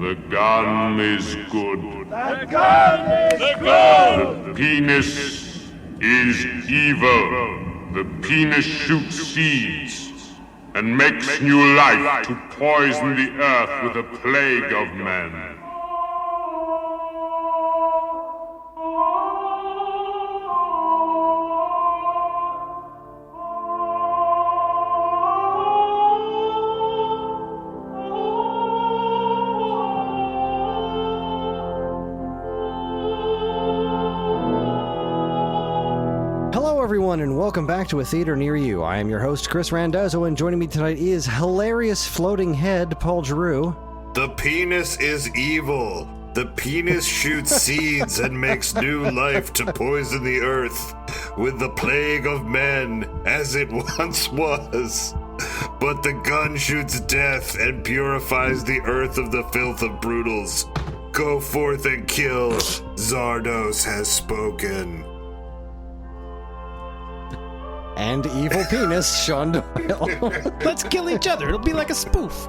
The gun is good. The gun is good! The penis is evil. The penis shoots seeds and makes new life to poison the earth with a plague of men. Everyone, and welcome back to A Theater Near You. I am your host, Chris Randazzo, and joining me tonight is hilarious floating head, Paul Giroux. The penis is evil. The penis shoots seeds and makes new life to poison the earth with the plague of men, as it once was. But the gun shoots death and purifies the earth of the filth of brutals. Go forth and kill. Zardoz has spoken. And evil penis, Sean Doyle. Let's kill each other. It'll be like a spoof.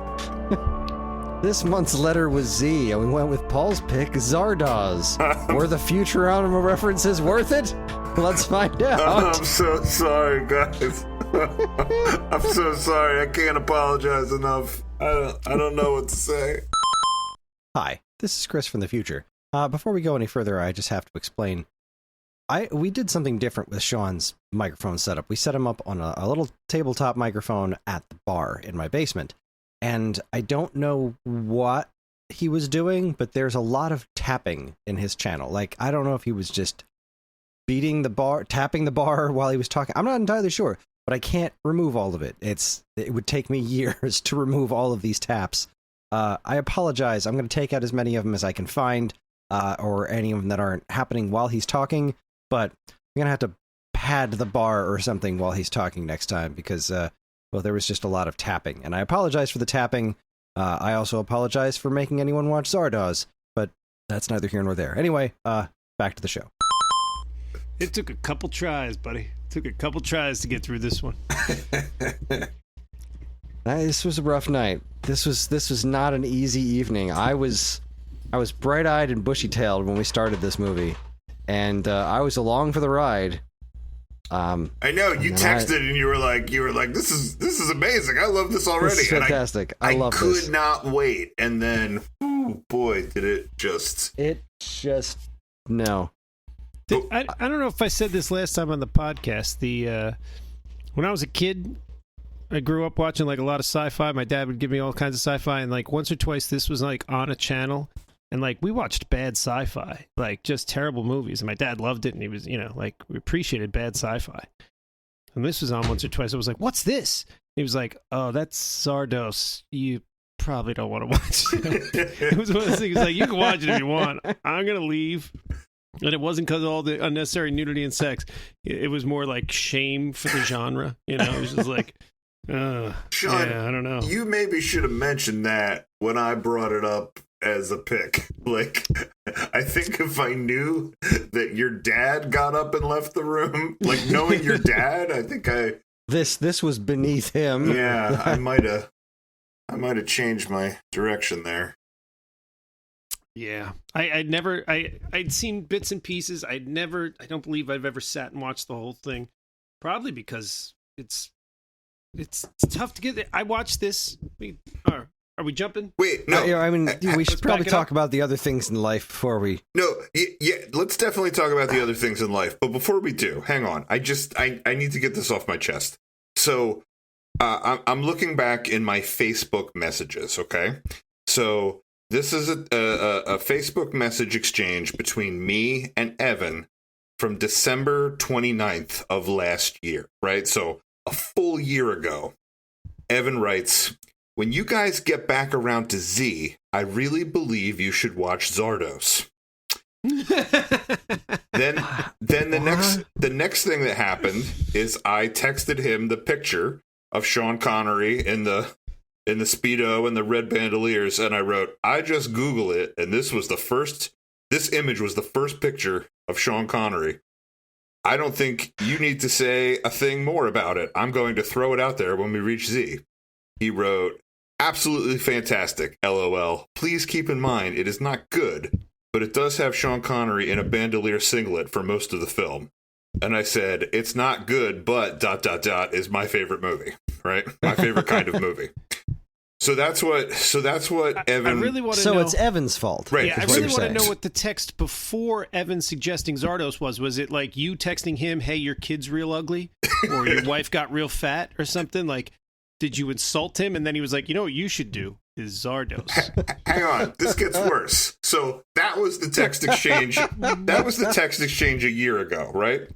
This month's letter was Z, and we went with Paul's pick, Zardoz. Were the Futurama references worth it? Let's find out. I'm so sorry, guys. I'm so sorry. I can't apologize enough. I don't know what to say. Hi, this is Chris from the future. Before we go any further, I just have to explain. We did something different with Sean's microphone setup. We set him up on a little tabletop microphone at the bar in my basement. And I don't know what he was doing, but there's a lot of tapping in his channel. Like, I don't know if he was just tapping the bar while he was talking. I'm not entirely sure, but I can't remove all of it. It would take me years to remove all of these taps. I apologize. I'm going to take out as many of them as I can find, or any of them that aren't happening while he's talking. But I'm going to have to pad the bar or something while he's talking next time because, there was just a lot of tapping. And I apologize for the tapping. I also apologize for making anyone watch Zardoz, but that's neither here nor there. Anyway, back to the show. It took a couple tries, buddy. It took a couple tries to get through this one. This was a rough night. This was not an easy evening. I was bright-eyed and bushy-tailed when we started this movie. And I was along for the ride. I know you texted and you were like, this is amazing. I love this already. This is fantastic. And I love this. I could not wait. And then, ooh, boy, did it just. No. I don't know if I said this last time on the podcast. When I was a kid, I grew up watching like a lot of sci-fi. My dad would give me all kinds of sci-fi, and like once or twice this was like on a channel. And, like, we watched bad sci-fi, like, just terrible movies. And my dad loved it, and he was, we appreciated bad sci-fi. And this was on once or twice. I was like, what's this? He was like, oh, that's Zardoz. You probably don't want to watch it. It was one of those things, like, you can watch it if you want. I'm going to leave. And it wasn't because of all the unnecessary nudity and sex. It was more like shame for the genre. It was just like, Sean, yeah, I don't know. You maybe should have mentioned that when I brought it up as a pick. Like, I think if I knew that your dad got up and left the room, like knowing your dad, I think this was beneath him. Yeah, I might have changed my direction there. Yeah, I'd seen bits and pieces. I don't believe I've ever sat and watched the whole thing. Probably because it's tough to get there. I watched this. Are we jumping? Wait, no. We should probably talk about the other things in life before we... No, yeah, let's definitely talk about the other things in life. But before we do, hang on. I need to get this off my chest. So, I'm looking back in my Facebook messages, okay? So, this is a Facebook message exchange between me and Evan from December 29th of last year, right? So, a full year ago. Evan writes... When you guys get back around to Z, I really believe you should watch Zardoz. then the next thing that happened is I texted him the picture of Sean Connery in the Speedo and the red bandoliers, and I wrote, I just Google it, and this image was the first picture of Sean Connery. I don't think you need to say a thing more about it. I'm going to throw it out there when we reach Z. He wrote, absolutely fantastic, LOL. Please keep in mind, it is not good, but it does have Sean Connery in a bandolier singlet for most of the film. And I said, it's not good, but ... is my favorite movie, right? My favorite kind of movie. So that's what Evan... I really want to so know... it's Evan's fault. Right. Yeah, I is what really you're want to saying. know what the text before Evan suggesting Zardoz was. Was it like you texting him, hey, your kid's real ugly? Or your wife got real fat or something? Like, did you insult him? And then he was like, you know what you should do is Zardoz. Hang on, this gets worse. So that was the text exchange. That was the text exchange a year ago, right?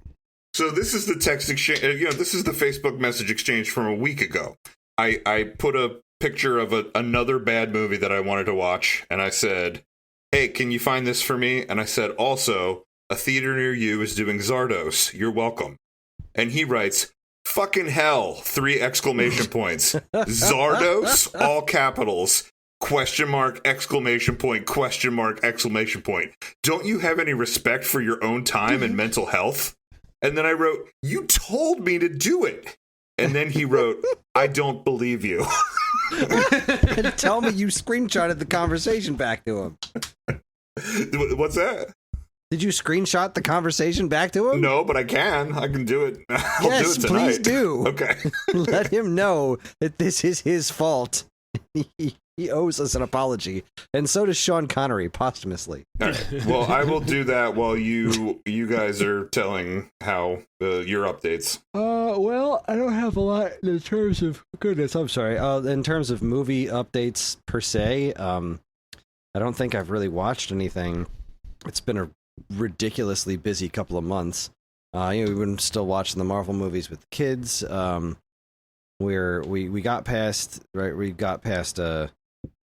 So this is the text exchange. This is the Facebook message exchange from a week ago. I put a picture of another bad movie that I wanted to watch, and I said, hey, can you find this for me? And I said, also, a theater near you is doing Zardoz. You're welcome. And he writes, fucking hell, 3 exclamation points. Zardoz, all capitals, question mark, exclamation point, question mark, exclamation point. Don't you have any respect for your own time and mental health? And then I wrote, you told me to do it. And then he wrote, I don't believe you. Tell me you screenshotted the conversation back to him. What's that? Did you screenshot the conversation back to him? No, but I can do it. I'll Yes, do it tonight. please do. Okay. Let him know that this is his fault. He owes us an apology, and so does Sean Connery posthumously. All right. Well, I will do that while you guys are telling how your updates. Well, I don't have a lot in terms of goodness. I'm sorry. In terms of movie updates per se, I don't think I've really watched anything. It's been a ridiculously busy couple of months. We've been still watching the Marvel movies with the kids. We got past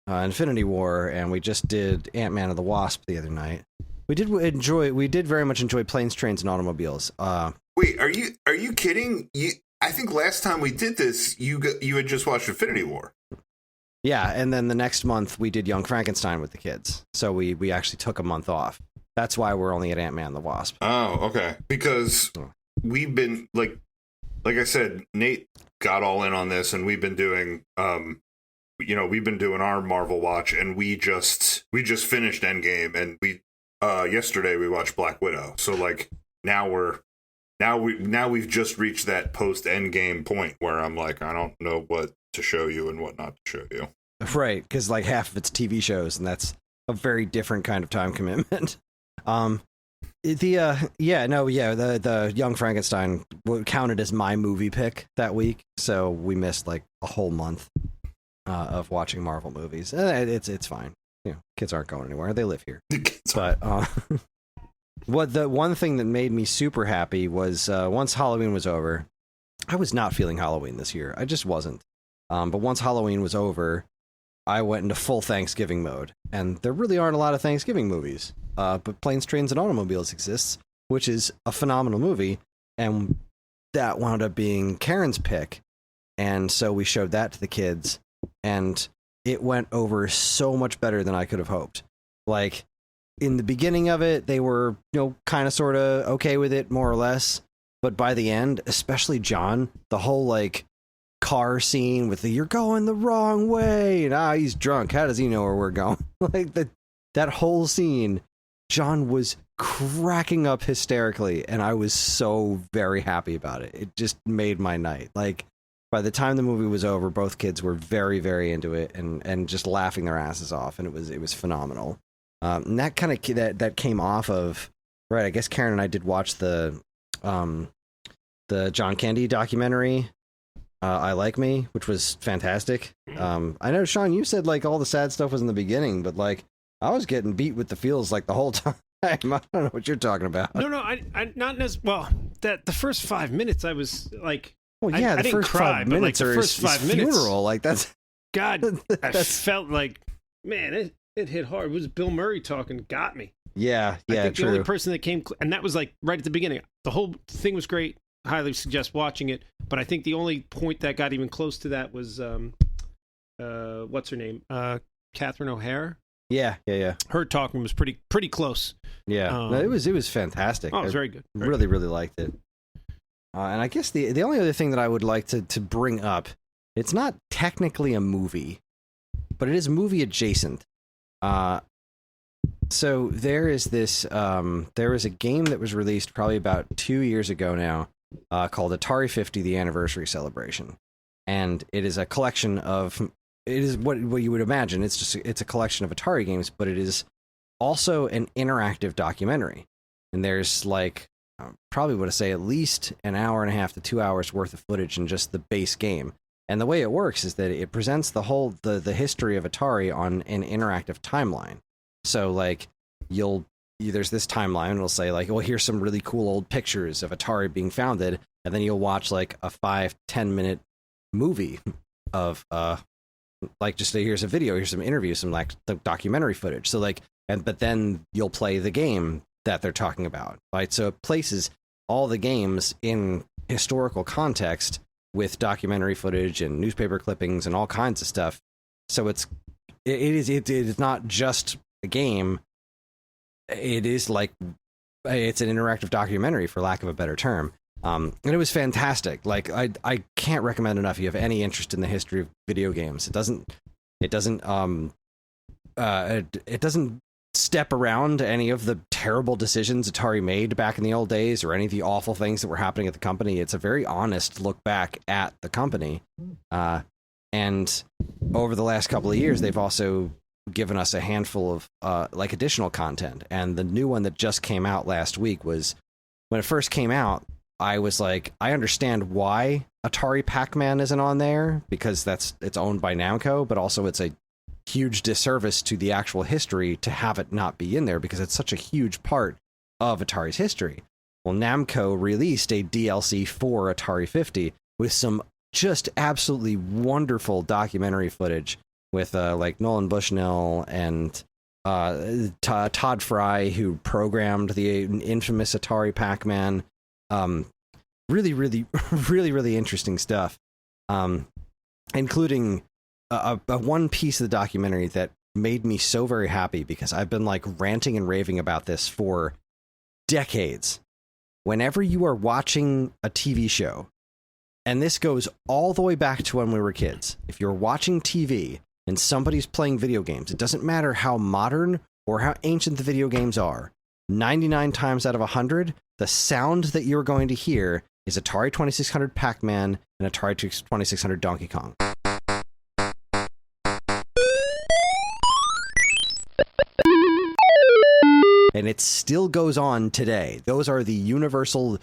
Infinity War, and we just did Ant-Man and the Wasp the other night. We did very much enjoy Planes, Trains, and Automobiles. Wait, are you kidding? I think last time we did this, you had just watched Infinity War. Yeah, and then the next month we did Young Frankenstein with the kids. So we actually took a month off. That's why we're only at Ant-Man and the Wasp. Oh, okay. Because we've been like I said, Nate got all in on this, and we've been doing we've been doing our Marvel watch, and we just finished Endgame, and we yesterday we watched Black Widow. So like now we've just reached that post Endgame point where I'm like, I don't know what to show you and what not to show you. Right, because like half of it's TV shows, and that's a very different kind of time commitment. The Young Frankenstein counted as my movie pick that week, so we missed like a whole month of watching Marvel movies. It's fine. Kids aren't going anywhere; they live here. But the one thing that made me super happy was once Halloween was over. I was not feeling Halloween this year. I just wasn't. But once Halloween was over, I went into full Thanksgiving mode, and there really aren't a lot of Thanksgiving movies. But Planes, Trains, and Automobiles exists, which is a phenomenal movie, and that wound up being Karen's pick, and so we showed that to the kids, and it went over so much better than I could have hoped. Like, in the beginning of it, they were, kind of sort of okay with it, more or less, but by the end, especially John, the whole, like, car scene with the "you're going the wrong way" and he's drunk, how does he know where we're going? Like, that whole scene, John was cracking up hysterically, and I was so very happy about it. It just made my night. Like, by the time the movie was over, both kids were very, very into it and just laughing their asses off, and it was phenomenal. And that kind of that came off of, right, I guess Karen and I did watch the John Candy documentary, I Like Me, which was fantastic. I know, Sean, you said like all the sad stuff was in the beginning, but like I was getting beat with the feels like the whole time. I don't know what you're talking about. No, I not as well. That the first 5 minutes, I was like, well, yeah, I the didn't first cry, 5 but minutes like the are first his 5 minutes, funeral. Like that's God, I felt like, man, it hit hard. It was Bill Murray talking, got me. Yeah, I think true. the only person that came, and that was like right at the beginning. The whole thing was great. Highly suggest watching it. But I think the only point that got even close to that was, what's her name? Catherine O'Hara. Yeah. Her talking was pretty close. Yeah, no, it was fantastic. Oh, it was very good. Really liked it. And I guess the only other thing that I would like to bring up, it's not technically a movie, but it is movie adjacent. So there is this, there is a game that was released probably about 2 years ago now, called Atari 50, the Anniversary Celebration. And it is a collection of, it is what you would imagine. It's a collection of Atari games, but it is also an interactive documentary. And there's like, probably would say at least an hour and a half to 2 hours worth of footage in just the base game. And the way it works is that it presents the history of Atari on an interactive timeline. So like there's this timeline, and it'll say like, well, here's some really cool old pictures of Atari being founded, and then you'll watch like a 5-10 minute movie of like just here's a video, here's some interviews, some like the documentary footage. So like, but then you'll play the game that they're talking about, right? So it places all the games in historical context with documentary footage and newspaper clippings and all kinds of stuff. So it is not just a game. It is like, it's an interactive documentary, for lack of a better term. And it was fantastic. Like I can't recommend enough. If you have any interest in the history of video games, it doesn't step around any of the terrible decisions Atari made back in the old days or any of the awful things that were happening at the company. It's a very honest look back at the company. And over the last couple of years, they've also given us a handful of like additional content. And the new one that just came out last week was, when it first came out, I was like, I understand why Atari Pac-Man isn't on there, because it's owned by Namco, but also it's a huge disservice to the actual history to have it not be in there, because it's such a huge part of Atari's history. Well, Namco released a DLC for Atari 50 with some just absolutely wonderful documentary footage with like Nolan Bushnell and Todd Fry, who programmed the infamous Atari Pac-Man. Really, really, really, really interesting stuff, including a one piece of the documentary that made me so very happy, because I've been like ranting and raving about this for decades. Whenever you are watching a TV show, and this goes all the way back to when we were kids, if you're watching TV and somebody's playing video games, it doesn't matter how modern or how ancient the video games are, 99 times out of 100, the sound that you're going to hear is Atari 2600 Pac-Man and Atari 2600 Donkey Kong. And it still goes on today. Those are the universal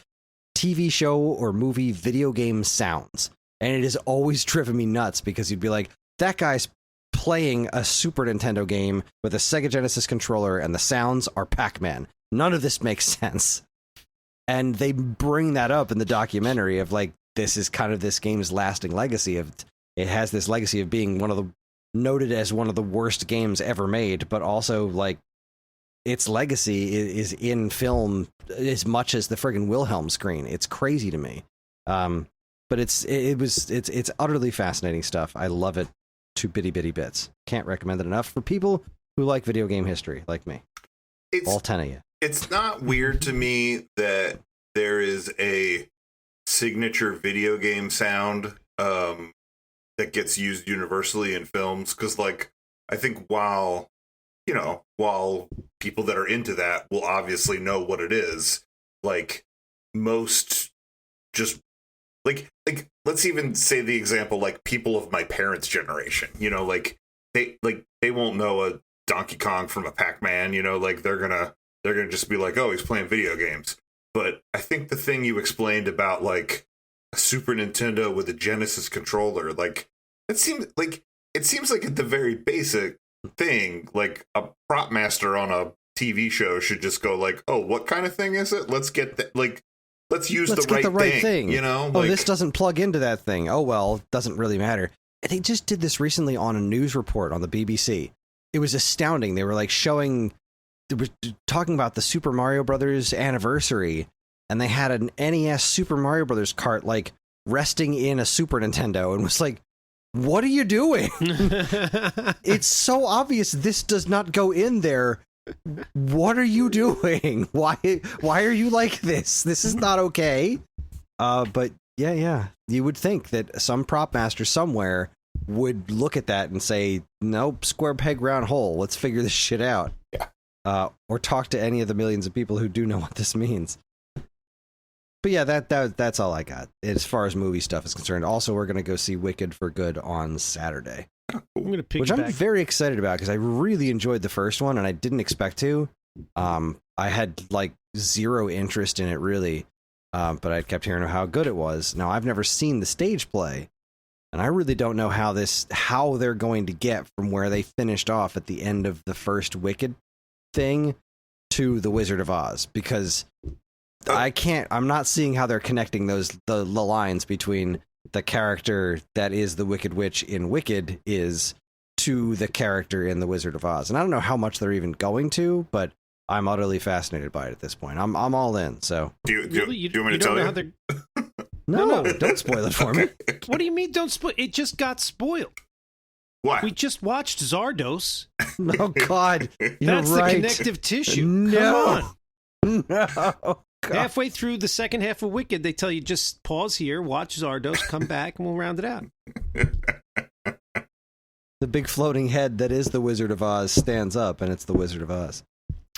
TV show or movie video game sounds. And it has always driven me nuts, because you'd be like, that guy's playing a Super Nintendo game with a Sega Genesis controller and the sounds are Pac-Man. None of this makes sense. And they bring that up in the documentary of like, this is kind of this game's lasting legacy of, it has this legacy of being noted as one of the worst games ever made, but also like its legacy is in film as much as the friggin' Wilhelm screen. It's crazy to me. But it's utterly fascinating stuff. I love it to bitty bits. Can't recommend it enough for people who like video game history like me. All 10 of you. It's not weird to me that there is a signature video game sound that gets used universally in films, because like I think while people that are into that will obviously know what it is, like most just like let's even say the example, like people of my parents' generation, like they won't know a Donkey Kong from a Pac-Man, like they're gonna just be like, oh, he's playing video games. But I think the thing you explained about like a Super Nintendo with a Genesis controller, like it seems like at the very basic thing, like a prop master on a TV show should just go like, oh, what kind of thing is it? Let's get let's use the right thing. Oh, this doesn't plug into that thing. Oh, well, it doesn't really matter. They just did this recently on a news report on the BBC. It was astounding. They were like they were talking about the Super Mario Brothers anniversary, and they had an NES Super Mario Brothers cart like resting in a Super Nintendo, and was like, what are you doing? It's so obvious this does not go in there. What are you doing? Why are you like this? This is not okay. But yeah, you would think that some prop master somewhere would look at that and say, nope, square peg, round hole. Let's figure this shit out. Yeah. Or talk to any of the millions of people who do know what this means. But yeah, that's all I got as far as movie stuff is concerned. Also, we're going to go see Wicked for Good on Saturday. I'm going to pick which I'm very excited about because I really enjoyed the first one and I didn't expect to. I had like zero interest in it really, but I kept hearing how good it was. Now I've never seen the stage play, and I really don't know how they're going to get from where they finished off at the end of the first Wicked thing to the Wizard of Oz, because I'm not seeing how they're connecting the lines between the character that is the Wicked Witch in Wicked is to the character in the Wizard of Oz. And I don't know how much they're even going to, but I'm utterly fascinated by it at this point. I'm all in. So do you want me to tell you? No, don't spoil it for me. What do you mean don't spoil? It just got spoiled. What? We just watched Zardoz. Oh God, That's right. the connective tissue. No. Come on. No. God. Halfway through the second half of Wicked, they tell you just pause here, watch Zardoz, come back, and we'll round it out. The big floating head that is the Wizard of Oz stands up, and it's the Wizard of Oz.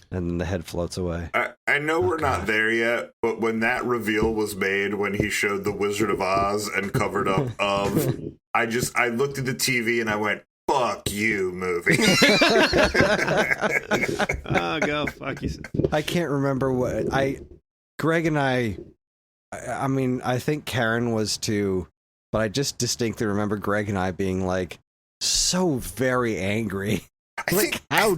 And then the head floats away. I know we're not there yet, but when that reveal was made, when he showed the Wizard of Oz and covered up of, I looked at the TV and I went, fuck you, movie. Oh, go fuck yourself. I can't remember Greg and I mean, I think Karen was too, but I just distinctly remember Greg and I being like so very angry. How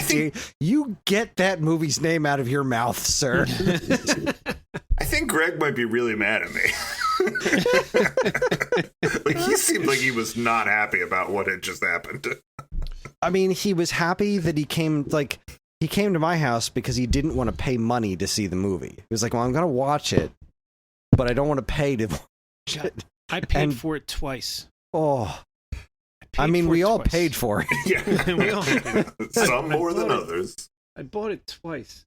dare you get that movie's name out of your mouth, sir? I think Greg might be really mad at me. Like, he seemed like he was not happy about what had just happened. I mean, he was happy that he came to my house because he didn't want to pay money to see the movie. He was like, well, I'm going to watch it, but I don't want to pay to watch it. I paid for it twice. Oh, I mean, we all paid for it. Yeah. We all paid. Some more than others. I bought it twice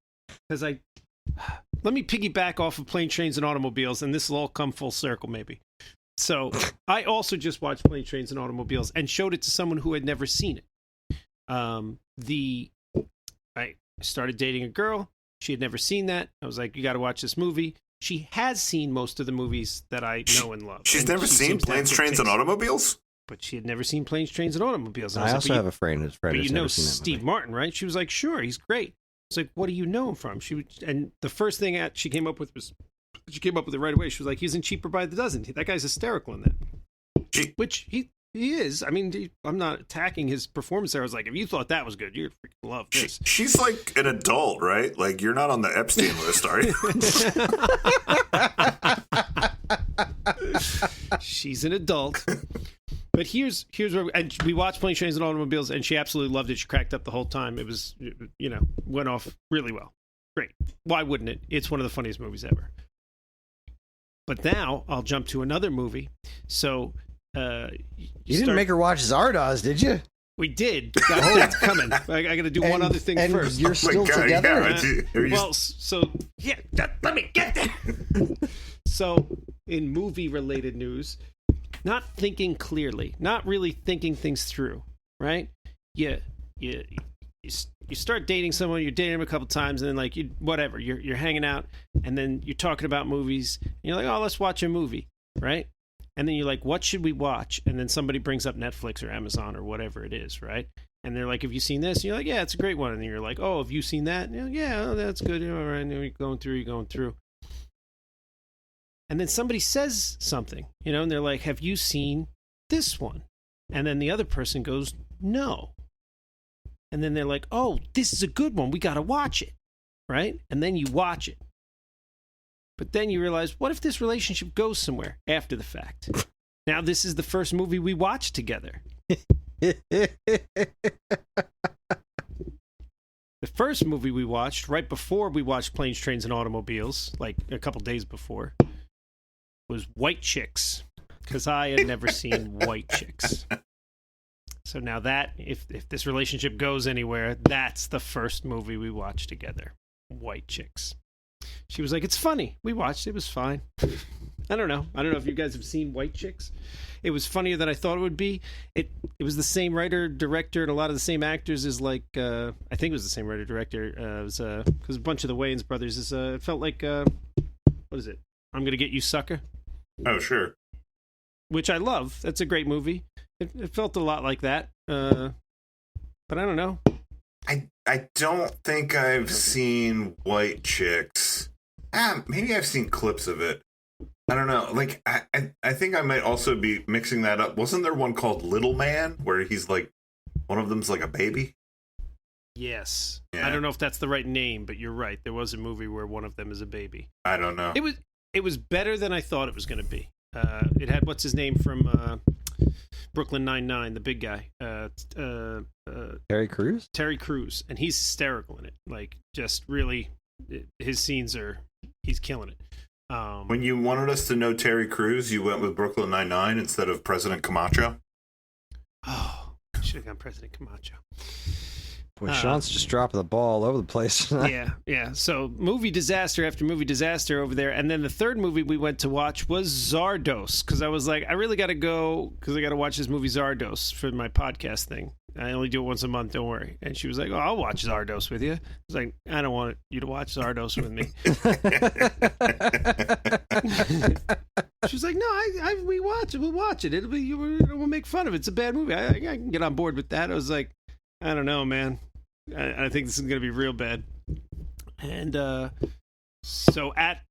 because let me piggyback off of Planes, Trains, and Automobiles, and this will all come full circle maybe. So I also just watched Planes, Trains, and Automobiles and showed it to someone who had never seen it. I started dating a girl. She had never seen that. I was like, you got to watch this movie. She has seen most of the movies that I know and love. She's never seen Planes, Trains, and Automobiles? But she had never seen Planes, Trains, and Automobiles. And I was also like, have a friend who's but never you know seen that Steve movie. Martin, right? She was like, sure, he's great. It's like, what do you know him from? And the first thing she came up with it right away. She was like, he's in Cheaper by the Dozen. That guy's hysterical in that. Which he is. I mean, I'm not attacking his performance there. I was like, if you thought that was good, you'd freaking love this. She's like an adult, right? Like, you're not on the Epstein list, are you? She's an adult. But here's where and we watched Planes, Trains, and Automobiles, and she absolutely loved it. She cracked up the whole time. It was, went off really well. Great. Why wouldn't it? It's one of the funniest movies ever. But now I'll jump to another movie. So you didn't make her watch Zardoz, did you? We did. That's coming. I got to do one other thing and first. You're still together. Yeah, let me get there. So, in movie-related news, not thinking clearly, not really thinking things through, right? You start dating someone, you're dating them a couple times, and then you're hanging out, and then you're talking about movies, and you're like, oh, let's watch a movie, right? And then you're like, what should we watch? And then somebody brings up Netflix or Amazon or whatever it is, right? And they're like, have you seen this? And you're like, yeah, it's a great one. And then you're like, oh, have you seen that? And you're like, yeah, that's good. All right, and you're going through. And then somebody says something, and they're like, have you seen this one? And then the other person goes, no. And then they're like, oh, this is a good one. We got to watch it, right? And then you watch it. But then you realize, what if this relationship goes somewhere after the fact? Now, this is the first movie we watched together. The first movie we watched, right before we watched Planes, Trains, and Automobiles, like a couple days before, was White Chicks, because I had never seen White Chicks. So now that, if this relationship goes anywhere, that's the first movie we watched together, White Chicks. She was like, it's funny. We watched it. It was fine. I don't know. I don't know if you guys have seen White Chicks. It was funnier than I thought it would be. It was the same writer, director, and a lot of the same actors as like I think it was the same writer, director. It was because a bunch of the Wayans brothers is it felt like what is it? I'm Gonna Get You, Sucker. Oh, sure. Which I love. That's a great movie. It felt a lot like that. But I don't know. I don't think I've seen White Chicks. Maybe I've seen clips of it. I don't know. Like, I think I might also be mixing that up. Wasn't there one called Little Man where he's like, one of them's like a baby? Yes. Yeah. I don't know if that's the right name, but you're right. There was a movie where one of them is a baby. I don't know. It was better than I thought it was going to be. It had what's his name from Brooklyn Nine-Nine, the big guy. Terry Crews? Terry Crews, and he's hysterical in it. Like, just really, his scenes he's killing it. When you wanted us to know Terry Crews, you went with Brooklyn Nine-Nine instead of President Camacho? Oh, I should have gone President Camacho. Boy, Sean's just dropping the ball all over the place. Yeah. So movie disaster after movie disaster over there. And then the third movie we went to watch was Zardoz, because I was like, I really got to go because I got to watch this movie Zardoz for my podcast thing. I only do it once a month, don't worry. And she was like, oh, I'll watch Zardoz with you. I was like, I don't want you to watch Zardoz with me. She was like, no, we watch it. We'll watch it. We'll make fun of it. It's a bad movie. I can get on board with that. I was like, I don't know, man. I think this is going to be real bad. And so at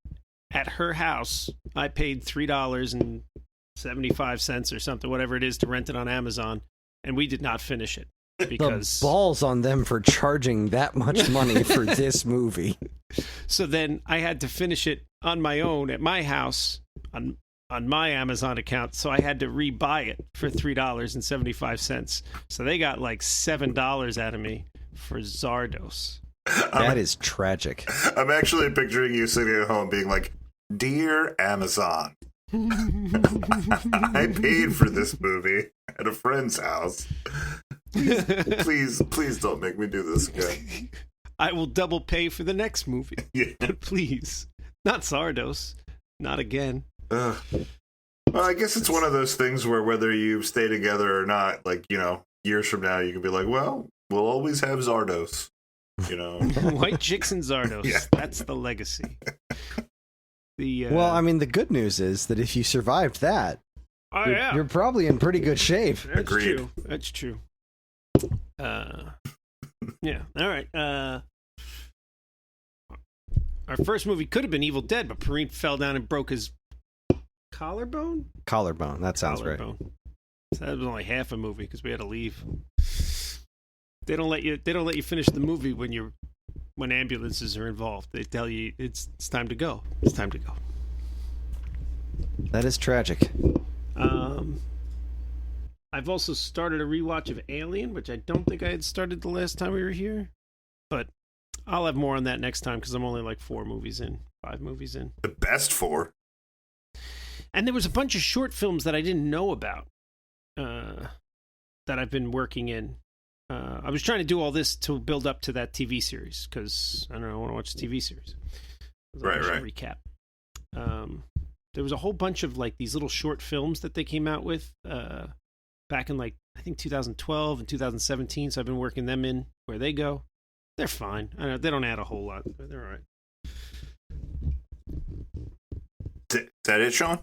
her house, I paid $3.75 or something, whatever it is, to rent it on Amazon, and we did not finish it because the balls on them for charging that much money for this movie. So then I had to finish it on my own at my house on my Amazon account, so I had to rebuy it for $3.75. So they got like $7 out of me for Zardoz. That is tragic. I'm actually picturing you sitting at home being like, Dear Amazon, I paid for this movie at a friend's house. Please don't make me do this again. I will double pay for the next movie. Yeah. But please, not Zardoz. Not again. Well, I guess it's one of those things where whether you stay together or not, like, years from now, you can be like, well, we'll always have Zardoz, White Chicks and Zardoz. Yeah. That's the legacy. Well, I mean, the good news is that if you survived that, you're probably in pretty good shape. That's Agreed. true. That's true. Yeah. All right. Our first movie could have been Evil Dead, but Perrine fell down and broke his collarbone. That sounds right. So that was only half a movie because we had to leave. They don't let you finish the movie when ambulances are involved. They tell you it's time to go. It's time to go. That is tragic. I've also started a rewatch of Alien, which I don't think I had started the last time we were here, but I'll have more on that next time because I'm only like 5 movies in. The best 4. And there was a bunch of short films that I didn't know about that I've been working in. I was trying to do all this to build up to that TV series because I want to watch the TV series. Right. Recap. There was a whole bunch of like these little short films that they came out with back in like I think 2012 and 2017. So I've been working them in where they go. They're fine. I know they don't add a whole lot, but they're all right. Is that it, Sean?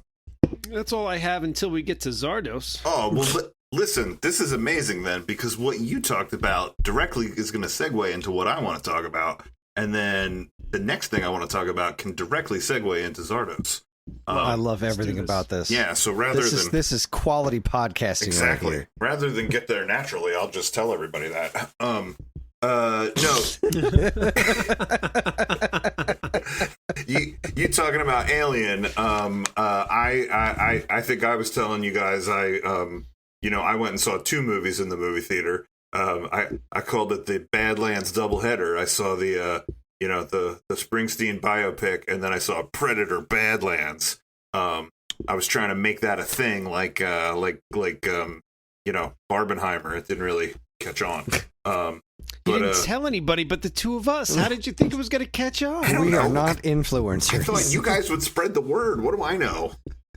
That's all I have until we get to Zardoz. Oh, well, listen, this is amazing then, because what you talked about directly is going to segue into what I want to talk about. And then the next thing I want to talk about can directly segue into Zardoz. I love everything about this. Yeah, so this is quality podcasting. Exactly. Right here. Rather than get there naturally, I'll just tell everybody that. No. you talking about Alien? I think I was telling you guys I went and saw 2 movies in the movie theater. I called it the Badlands doubleheader. I saw the Springsteen biopic, and then I saw Predator Badlands. I was trying to make that a thing, like Barbenheimer. It didn't really catch on. You didn't tell anybody but the two of us. How did you think it was going to catch on? We are not influencers. I thought you guys would spread the word. What do I know?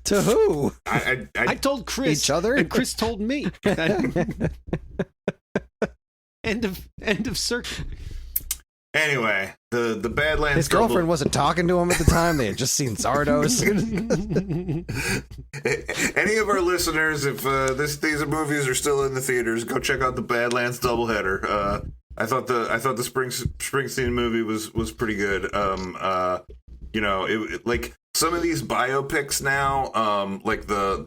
To who? I told Chris. Each other? And Chris told me. End of circle. Anyway, the Badlands. His girlfriend wasn't talking to him at the time. They had just seen Zardoz. Any of our listeners, if these movies are still in the theaters, go check out the Badlands doubleheader. I thought the Springsteen movie was pretty good. It like some of these biopics now, like the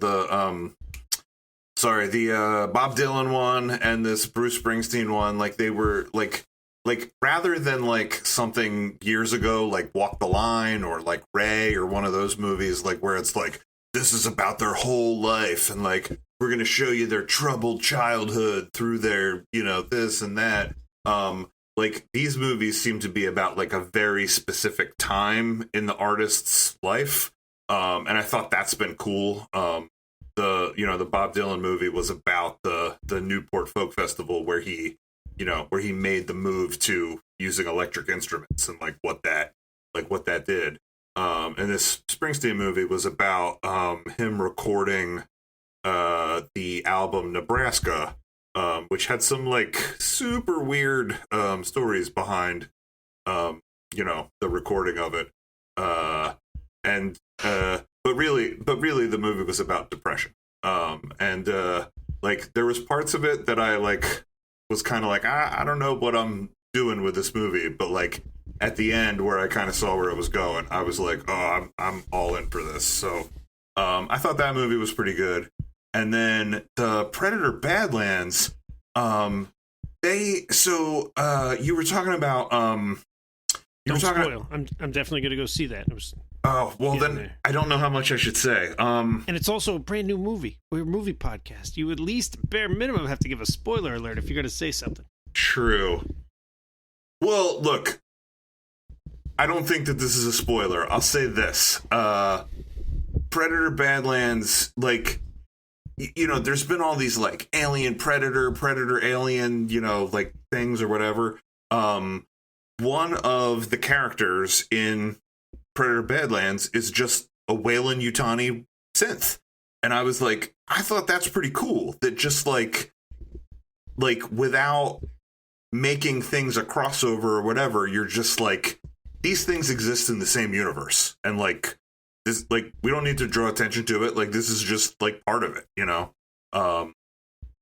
Bob Dylan one and this Bruce Springsteen one, like they were like rather than like something years ago like Walk the Line or like Ray or one of those movies, like where it's like this is about their whole life and like we're gonna show you their troubled childhood through their this and that. Like these movies seem to be about like a very specific time in the artist's life, and I thought that's been cool. The Bob Dylan movie was about the Newport Folk Festival where he made the move to using electric instruments and like what that did. And this Springsteen movie was about him recording the album Nebraska, which had some like super weird stories behind the recording of it. But really the movie was about depression. Like there was parts of it that I like was kind of like, I don't know what I'm doing with this movie, but like at the end where I kind of saw where it was going, I was like, oh, I'm all in for this. So I thought that movie was pretty good. And then the Predator Badlands, you were talking about Don't spoil. I'm definitely going to go see that. Oh, well then there. I don't know how much I should say. And it's also a brand new movie. We're a movie podcast. You at least bare minimum have to give a spoiler alert if you're going to say something. True. Well, look, I don't think that this is a spoiler. I'll say this. Predator Badlands, like, there's been all these like alien predator alien, like things or whatever. One of the characters in Predator Badlands is just a Weyland-Yutani synth. And I was like, I thought that's pretty cool. That just like without making things a crossover or whatever, you're just like, these things exist in the same universe. And like, this, like, we don't need to draw attention to it. Like, this is just like part of it,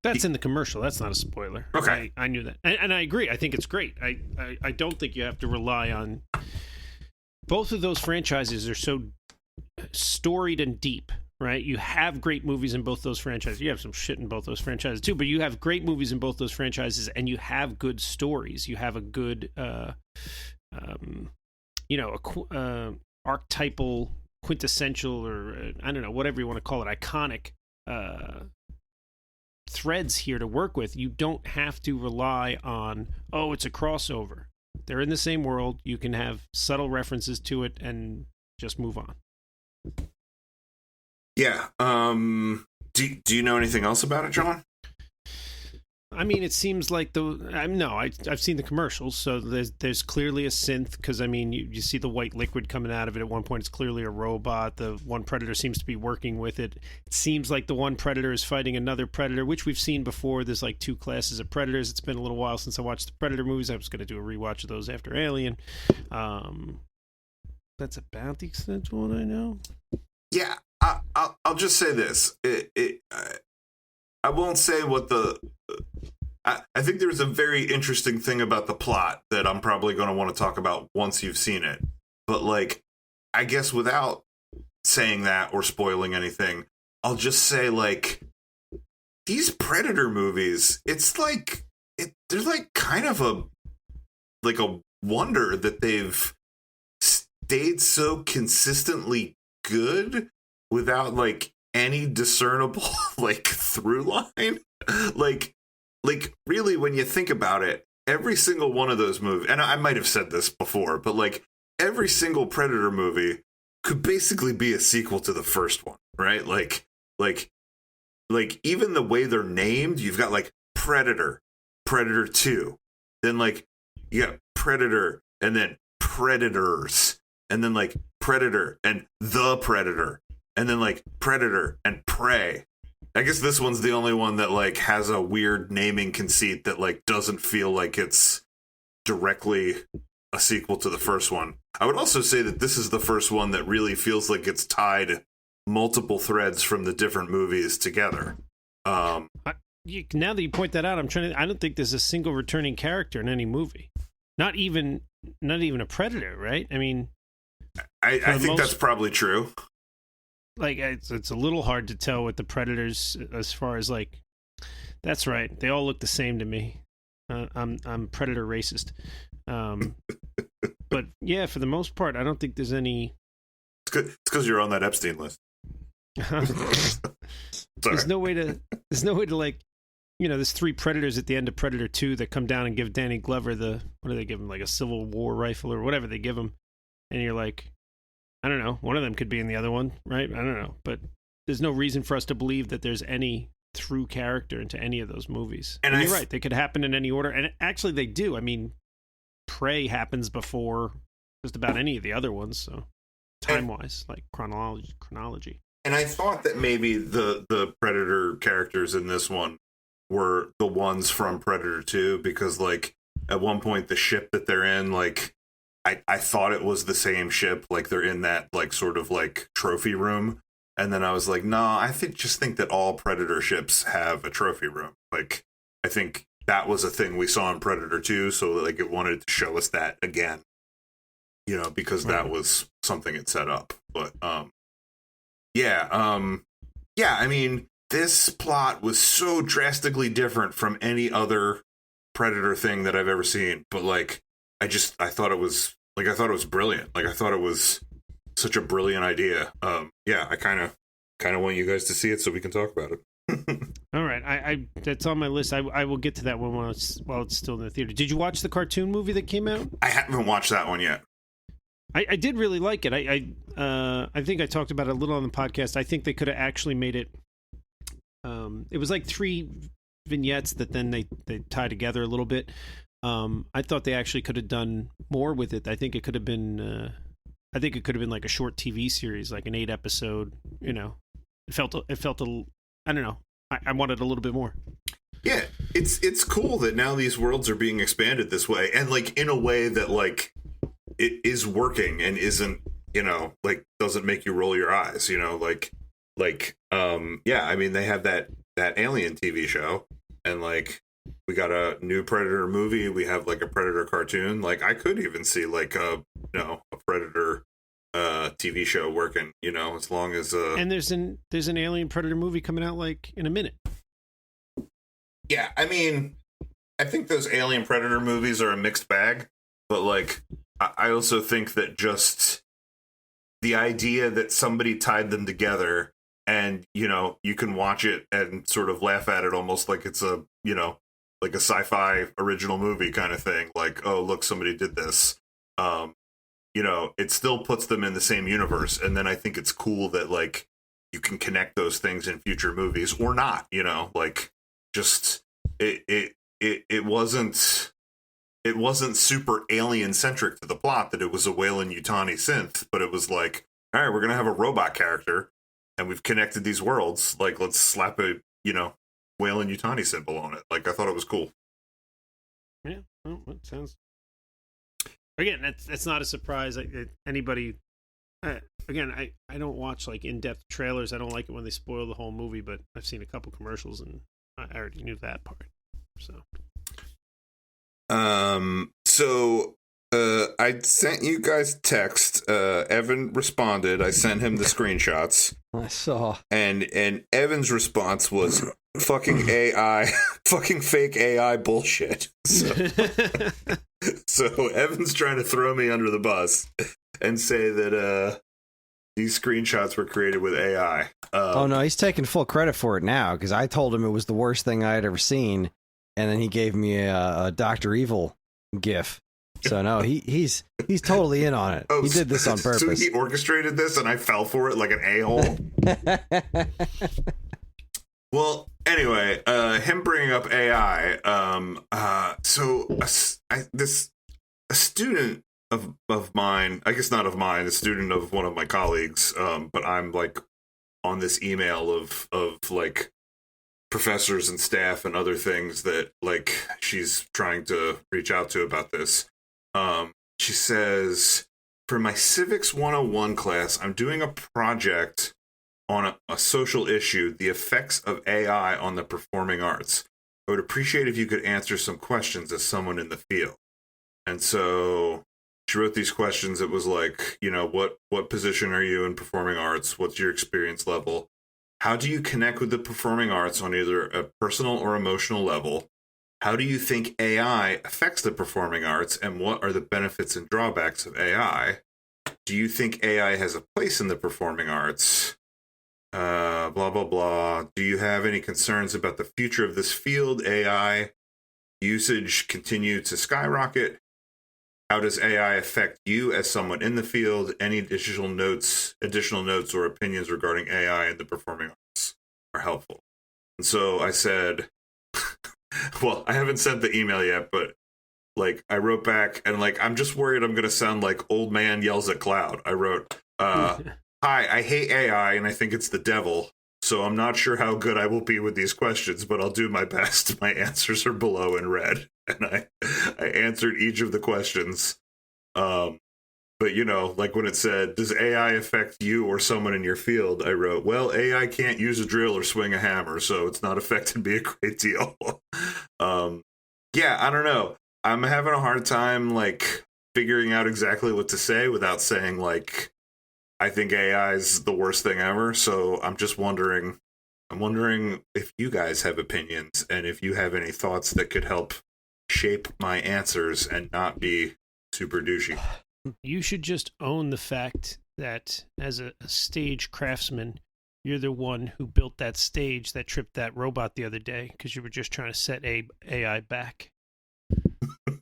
That's in the commercial. That's not a spoiler. Okay. I knew that. And I agree. I think it's great. I don't think you have to rely on... Both of those franchises are so storied and deep, right? You have great movies in both those franchises. You have some shit in both those franchises too, but you have great movies in both those franchises, and you have good stories. You have a good, archetypal, quintessential, or I don't know, whatever you want to call it, iconic threads here to work with. You don't have to rely on, it's a crossover. They're in the same world. You can have subtle references to it and just move on. Yeah. Do you know anything else about it, John? I mean, it seems like I've seen the commercials, so there's clearly a synth, because I mean, you see the white liquid coming out of it. At one point, it's clearly a robot. The one predator seems to be working with it. It seems like the one predator is fighting another predator, which we've seen before. There's like two classes of predators. It's been a little while since I watched the Predator movies. I was going to do a rewatch of those after Alien. That's about the extent of what I know. Yeah, I'll just say this. I won't say what I think there's a very interesting thing about the plot that I'm probably going to want to talk about once you've seen it. But like, I guess without saying that or spoiling anything, I'll just say like, these Predator movies, it's like, they're like kind of a wonder that they've stayed so consistently good without like any discernible like through line. Like really, when you think about it, every single one of those movies, and I might have said this before, but like every single Predator movie could basically be a sequel to the first one, right? Like even the way they're named, you've got like Predator, Predator 2. Then like you got Predator and then Predators. And then like Predator and the Predator. And then like Predator and Prey. I guess this one's the only one that like has a weird naming conceit that like doesn't feel like it's directly a sequel to the first one. I would also say that this is the first one that really feels like it's tied multiple threads from the different movies together. Now that you point that out, I don't think there's a single returning character in any movie. Not even a Predator, right? I mean, I think that's probably true. Like it's a little hard to tell with the Predators as far as like. That's right. They all look the same to me. I'm Predator racist. But yeah, for the most part, I don't think there's any. It's because you're on that Epstein list. There's no way to like, there's 3 Predators at the end of Predator 2 that come down and give Danny Glover what do they give him, like a Civil War rifle or whatever they give him, and you're like, I don't know, one of them could be in the other one, right? I don't know, but there's no reason for us to believe that there's any through character into any of those movies. And you're right, they could happen in any order, and actually they do. I mean, Prey happens before just about any of the other ones, so time-wise, like chronology. And I thought that maybe the Predator characters in this one were the ones from Predator 2, because like at one point the ship that they're in, like I thought it was the same ship, like they're in that like sort of like trophy room, and then I was like, no, I just think that all Predator ships have a trophy room. Like I think that was a thing we saw in Predator 2, so like it wanted to show us that again, because that was something it set up. But yeah, I mean, this plot was so drastically different from any other Predator thing that I've ever seen. But like, I thought it was brilliant. Like I thought it was such a brilliant idea. Yeah, I kind of want you guys to see it so we can talk about it. All right, I that's on my list. I will get to that one while it's still in the theater. Did you watch the cartoon movie that came out? I haven't watched that one yet. I did really like it. I think I talked about it a little on the podcast. I think they could have actually made it. It was like 3 vignettes that then they tie together a little bit. I thought they actually could have done more with it. I think it could have been. I think it could have been like a short TV series, like an 8-episode. It felt a. I don't know. I wanted a little bit more. Yeah, it's cool that now these worlds are being expanded this way, and like in a way that like it is working and isn't, like doesn't make you roll your eyes, yeah, I mean, they have that Alien TV show, and like we got a new Predator movie, we have like a Predator cartoon. Like I could even see like a Predator TV show working, as long as and there's an Alien Predator movie coming out like in a minute. Yeah, I mean, I think those Alien Predator movies are a mixed bag, but like I also think that just the idea that somebody tied them together and, you can watch it and sort of laugh at it almost like it's a, like a sci-fi original movie kind of thing. Like, oh, look, somebody did this. It still puts them in the same universe. And then I think it's cool that like you can connect those things in future movies or not, like just it wasn't super alien centric to the plot that it was a Weyland-Yutani synth, but it was like, all right, we're going to have a robot character and we've connected these worlds. Like, let's slap a, Weyland-Yutani symbol on it. Like, I thought it was cool. Yeah, well, it sounds. Again, that's not a surprise. Anybody. Again, I don't watch like in-depth trailers. I don't like it when they spoil the whole movie, but I've seen a couple commercials and I already knew that part. So I sent you guys text. Evan responded. I sent him the screenshots. I saw. And Evan's response was fucking AI, fucking fake AI bullshit. So Evan's trying to throw me under the bus and say that these screenshots were created with AI. Oh no, he's taking full credit for it now, because I told him it was the worst thing I had ever seen, and then he gave me a Dr. Evil gif. So no, he's totally in on it. He did this on purpose. So he orchestrated this, and I fell for it like an a-hole. Well, Anyway, him bringing up AI. A student of mine, I guess not of mine, a student of one of my colleagues. But I'm like on this email of like professors and staff and other things that like she's trying to reach out to about this. She says, for my Civics 101 class, I'm doing a project on a social issue, the effects of AI on the performing arts. I would appreciate if you could answer some questions as someone in the field. And so she wrote these questions. It was like, you know, what position are you in performing arts? What's your experience level? How do you connect with the performing arts on either a personal or emotional level? How do you think AI affects the performing arts, and what are the benefits and drawbacks of AI? Do you think AI has a place in the performing arts? Blah, blah, blah. Do you have any concerns about the future of this field? AI usage continue to skyrocket. How does AI affect you as someone in the field? Any additional notes or opinions regarding AI and the performing arts are helpful. And so I said, well, I haven't sent the email yet, but like I wrote back and like, I'm just worried I'm going to sound like old man yells at cloud. I wrote, hi, I hate AI and I think it's the devil. So I'm not sure how good I will be with these questions, but I'll do my best. My answers are below in red. And I answered each of the questions. But, you know, like when it said, does AI affect you or someone in your field? I wrote, well, AI can't use a drill or swing a hammer, so it's not affected me a great deal. Yeah, I don't know. I'm having a hard time, like, figuring out exactly what to say without saying, like, I think AI is the worst thing ever. So I'm just wondering, if you guys have opinions and if you have any thoughts that could help shape my answers and not be super douchey. You should just own the fact that as a stage craftsman, you're the one who built that stage that tripped that robot the other day because you were just trying to set AI back.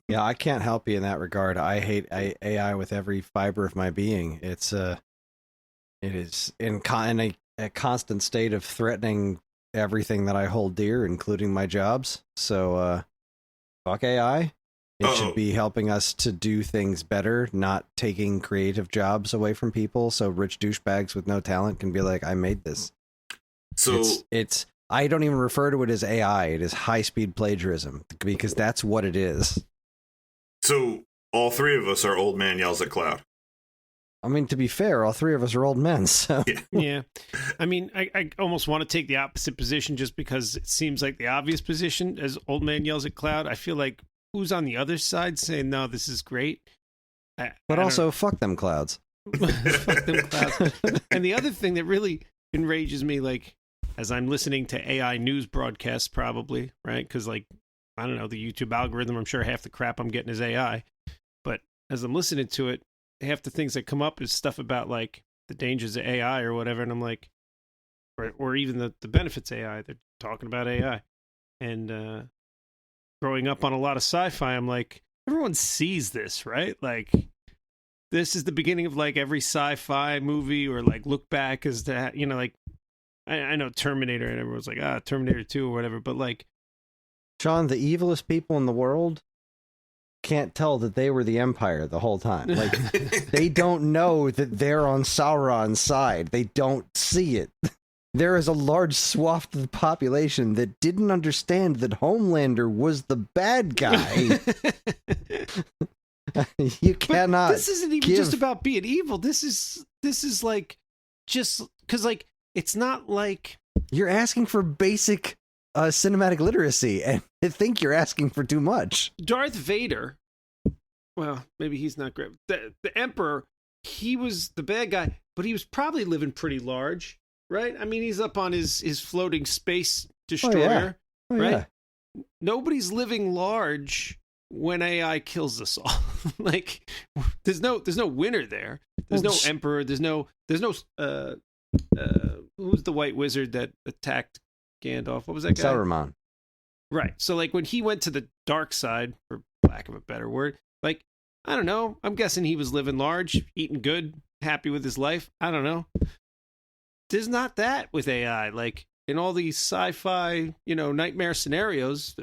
Yeah, I can't help you in that regard. I hate AI with every fiber of my being. It is in a constant state of threatening everything that I hold dear, including my jobs. So, fuck AI. It should be helping us to do things better, not taking creative jobs away from people. So rich douchebags with no talent can be like, I made this. So it's I don't even refer to it as AI. It is high-speed plagiarism because that's what it is. So all three of us are old man yells at cloud. I mean, to be fair, all three of us are old men, so... Yeah. I mean, I almost want to take the opposite position just because it seems like the obvious position as old man yells at cloud. I feel like who's on the other side saying, no, this is great? But also, fuck them clouds. Fuck them clouds. And the other thing that really enrages me, like, as I'm listening to AI news broadcasts probably, right? Because, like, I don't know, the YouTube algorithm, I'm sure half the crap I'm getting is AI. But as I'm listening to it, half the things that come up is stuff about like the dangers of AI or whatever, and I'm like, or even the benefits of AI. They're talking about AI, and growing up on a lot of sci-fi, I'm like, everyone sees this, right? Like, this is the beginning of like every sci-fi movie, or like look back as to, you know, like I know Terminator, and everyone's like, Terminator 2 or whatever, but like, Sean, the evilest people in the world can't tell that they were the Empire the whole time. Like, they don't know that they're on Sauron's side. They don't see it. There is a large swath of the population that didn't understand that Homelander was the bad guy. You cannot. But this isn't even just about being evil. This is like, just because, like, it's not like you're asking for basic cinematic literacy, and I think you're asking for too much. Darth Vader, well, maybe he's not great. The Emperor, he was the bad guy, but he was probably living pretty large, right? I mean, he's up on his floating space destroyer, right? Yeah. Nobody's living large when AI kills us all. Like, there's no winner there. There's no Emperor. There's no who's the white wizard that attacked Gandalf? What was that guy? Saruman. Right. So, like, when he went to the dark side, for lack of a better word, like, I don't know. I'm guessing he was living large, eating good, happy with his life. I don't know. There's not that with AI. Like, in all these sci-fi, nightmare scenarios,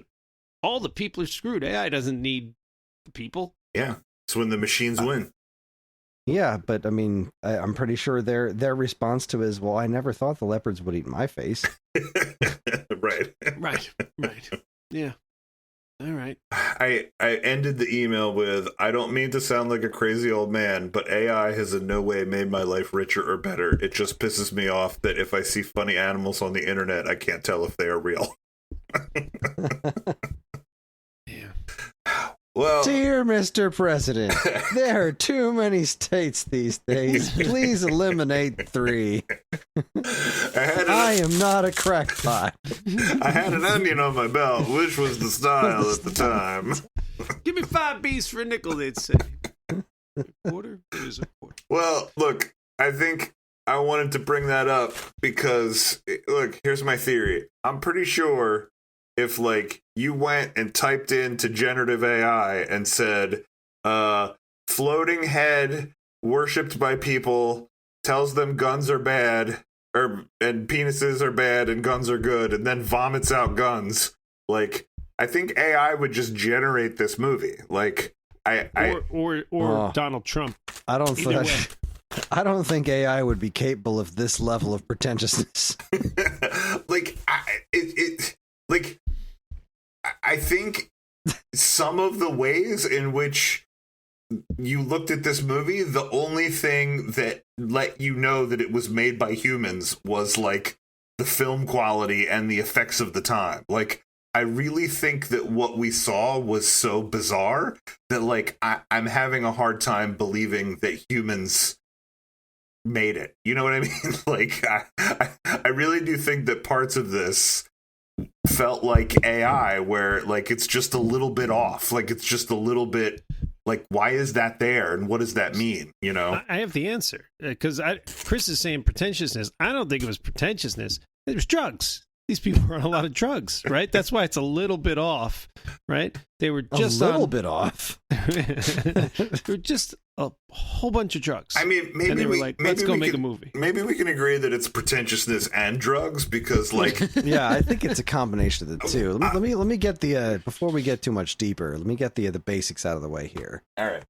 all the people are screwed. AI doesn't need the people. Yeah, it's when the machines win. Yeah, but I mean, I'm pretty sure their response to it is, well, I never thought the leopards would eat my face. Right. Right. Yeah. All right. I ended the email with, I don't mean to sound like a crazy old man, but AI has in no way made my life richer or better. It just pisses me off that if I see funny animals on the internet, I can't tell if they are real. Yeah. Well, Dear Mr. President, there are too many states these days. Please eliminate 3. I am not a crackpot. I had an onion on my belt, which was the style at the time. Give me 5 B's for a nickel, they'd say. A quarter is a quarter. Well, look, I think I wanted to bring that up because, look, here's my theory. I'm pretty sure if, like, you went and typed into generative AI and said, floating head worshipped by people tells them guns are bad, and penises are bad and guns are good, and then vomits out guns, like, I think AI would just generate this movie. Like, or Donald Trump. I don't think AI would be capable of this level of pretentiousness. I think some of the ways in which you looked at this movie, the only thing that let you know that it was made by humans was, like, the film quality and the effects of the time. Like, I really think that what we saw was so bizarre that, like, I'm having a hard time believing that humans made it. You know what I mean? Like, I really do think that parts of this felt like AI, where, like, it's just a little bit off. Like, it's just a little bit, like, why is that there? And what does that mean? You know? I have the answer. Because Chris is saying pretentiousness. I don't think it was pretentiousness. It was drugs. These people were on a lot of drugs, right? That's why it's a little bit off, right? They were just a little bit off. They were just a whole bunch of drugs. I mean, maybe and they were we like, maybe let's go we make can, a movie. Maybe we can agree that it's pretentiousness and drugs, because, like, Yeah, I think it's a combination of the two. Let me get the before we get too much deeper. Let me get the basics out of the way here. all right.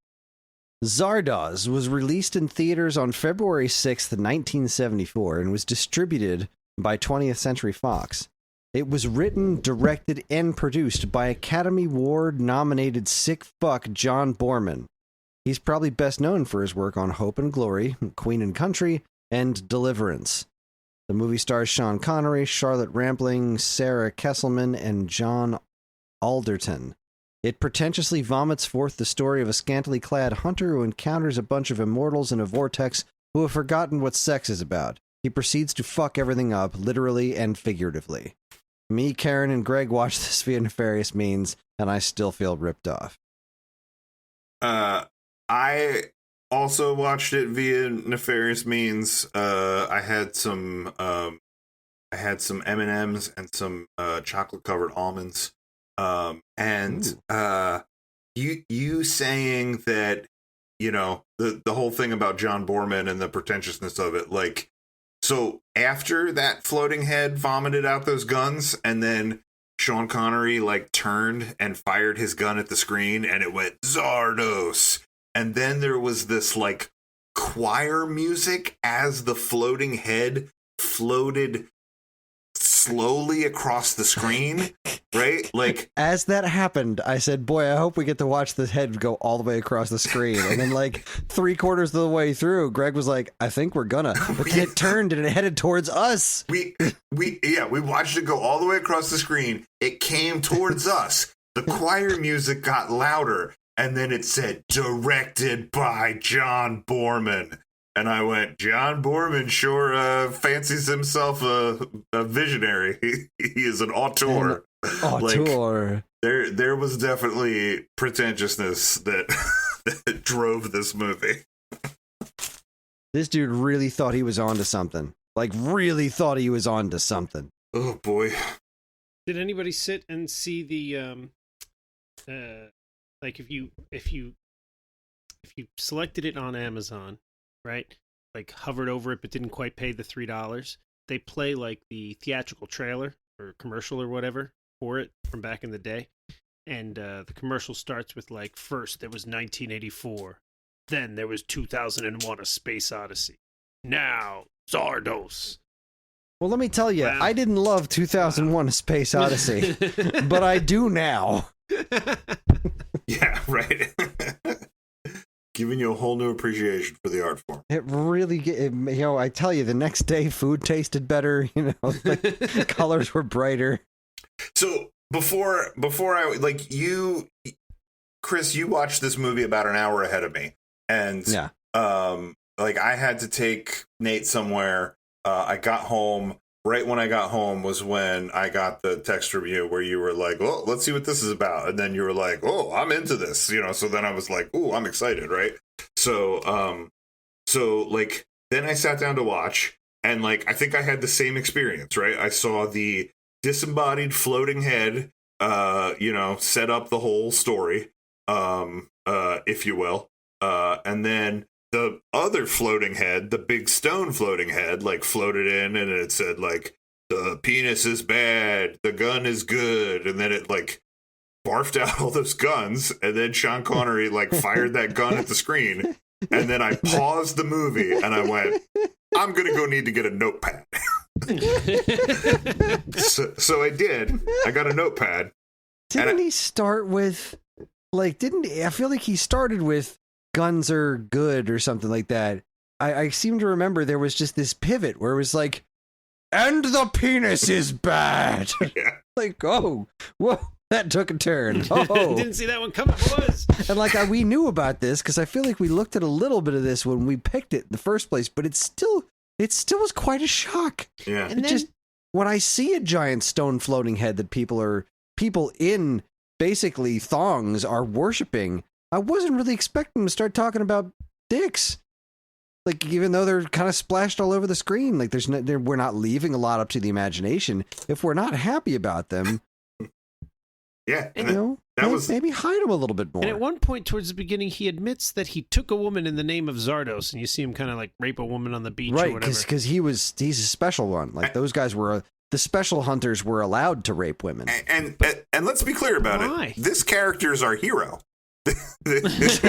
Zardoz was released in theaters on February 6th, 1974, and was distributed by 20th Century Fox. It was written, directed, and produced by Academy Award-nominated sick fuck John Boorman. He's probably best known for his work on Hope and Glory, Queen and Country, and Deliverance. The movie stars Sean Connery, Charlotte Rampling, Sarah Kesselman, and John Alderton. It pretentiously vomits forth the story of a scantily clad hunter who encounters a bunch of immortals in a vortex who have forgotten what sex is about. He proceeds to fuck everything up, literally and figuratively. Me, Karen, and Greg watched this via nefarious means, and I still feel ripped off. I also watched it via nefarious means. I had some M&Ms and some chocolate covered almonds. You saying that, you know, the whole thing about John Boorman and the pretentiousness of it, like, so after that floating head vomited out those guns, and then Sean Connery, like, turned and fired his gun at the screen, and it went Zardoz. And then there was this, like, choir music as the floating head floated slowly across the screen, right? Like, as that happened, I said, boy, I hope we get to watch this head go all the way across the screen. And then, like, 3/4 of the way through, Greg was like, I think we're gonna. But then it turned and it headed towards us. We watched it go all the way across the screen. It came towards us. The choir music got louder, and then it said, directed by John Boorman. And I went, John Boorman sure fancies himself a visionary. He is an auteur. Auteur. Like, there was definitely pretentiousness that that drove this movie. This dude really thought he was onto something. Like, really thought he was onto something. Oh boy. Did anybody sit and see the like, if you selected it on Amazon, right? Like, hovered over it but didn't quite pay the $3, they play like the theatrical trailer or commercial or whatever for it from back in the day. And the commercial starts with like, first there was 1984, then there was 2001: A Space Odyssey, now Zardoz. Well, let me tell you, Wow. I didn't love 2001: A Space Odyssey, but I do now. Yeah, right. Giving you a whole new appreciation for the art form. It really, I tell you, the next day food tasted better. The colors were brighter. So before I like you, Chris, you watched this movie about an hour ahead of me, and Yeah. like I had to take Nate somewhere. I got home. Right when I got home was when I got the text from you where you were like, well, let's see what this is about. And then you were like, oh, I'm into this, so then I was like, oh, I'm excited. Right. So like, then I sat down to watch, and like, I think I had the same experience, right? I saw the disembodied floating head, set up the whole story, if you will. And then the other floating head, the big stone floating head, like floated in, and it said like, the penis is bad, the gun is good. And then it like barfed out all those guns. And then Sean Connery like fired that gun at the screen. And then I paused the movie and I went, I'm going to go need to get a notepad. so I did. I got a notepad. Didn't he start with, like, I feel like he started with guns are good or something like that. I seem to remember there was just this pivot where it was like, and the penis is bad. Yeah. Like, oh, whoa, that took a turn. Oh. Didn't see that one coming, boys. And like, we knew about this because I feel like we looked at a little bit of this when we picked it in the first place, but it still was quite a shock. Yeah. And just when I see a giant stone floating head that people in basically thongs are worshiping, I wasn't really expecting them to start talking about dicks. Like, even though they're kind of splashed all over the screen, like we're not leaving a lot up to the imagination. If we're not happy about them, Yeah. maybe hide them a little bit more. And at one point towards the beginning, he admits that he took a woman in the name of Zardoz, and you see him kind of like rape a woman on the beach or Right, whatever. because he's a special one. Like, those guys the special hunters were allowed to rape women. And let's be clear about Why? it. This character is our hero. This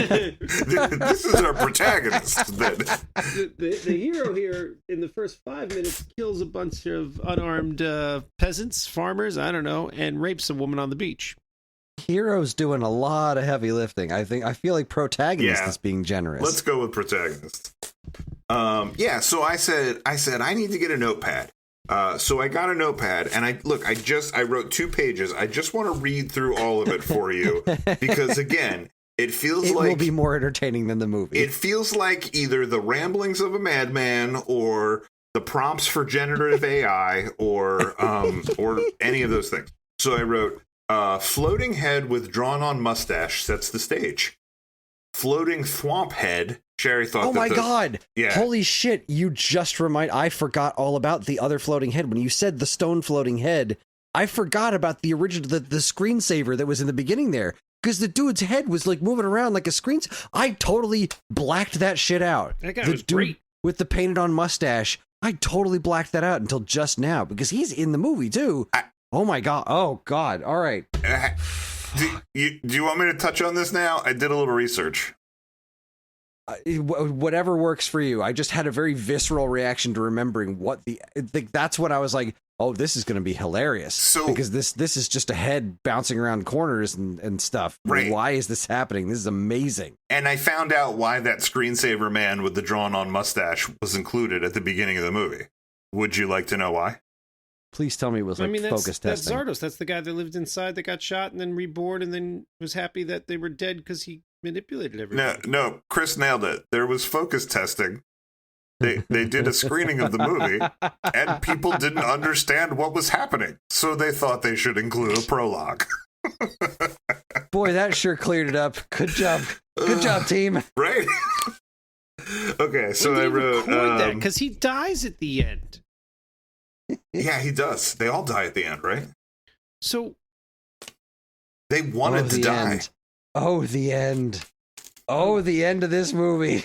is our protagonist. The hero here in the first 5 minutes kills a bunch of unarmed peasants, farmers, I don't know, and rapes a woman on the beach. Hero's doing a lot of heavy lifting. I feel like protagonist is being generous. Let's go with protagonist. So I said I need to get a notepad. So I got a notepad, and I wrote 2 pages. I just want to read through all of it for you because, again, it will be more entertaining than the movie. It feels like either the ramblings of a madman or the prompts for generative AI or any of those things. So I wrote, floating head with drawn-on mustache sets the stage. Floating thwomp head. Sherry thought. Oh my god! Yeah. Holy shit! You just I forgot all about the other floating head. When you said the stone floating head, I forgot about the original, the screensaver that was in the beginning there. Because the dude's head was like moving around like a screen. I totally blacked that shit out. That guy the was dude great. with the painted on mustache. I totally blacked that out until just now because he's in the movie too. Oh my god! Oh god! All right. Do you want me to touch on this now? I did a little research. Whatever works for you. I just had a very visceral reaction to remembering that's what I was like, oh, this is going to be hilarious. Because this is just a head bouncing around corners and stuff. Right. Why is this happening? This is amazing. And I found out why that screensaver man with the drawn-on mustache was included at the beginning of the movie. Would you like to know why? Please tell me it was focus that's testing. Zardoz. That's the guy that lived inside that got shot and then reborn and then was happy that they were dead because he manipulated everything. No, Chris nailed it. There was focus testing. They did a screening of the movie, and people didn't understand what was happening, so they thought they should include a prologue. Boy, that sure cleared it up. Good job. Good job, team. Right? Okay, so I wrote... that because he dies at the end. Yeah, he does. They all die at the end, right? So... They wanted to die. End. Oh, the end. Oh, the end of this movie.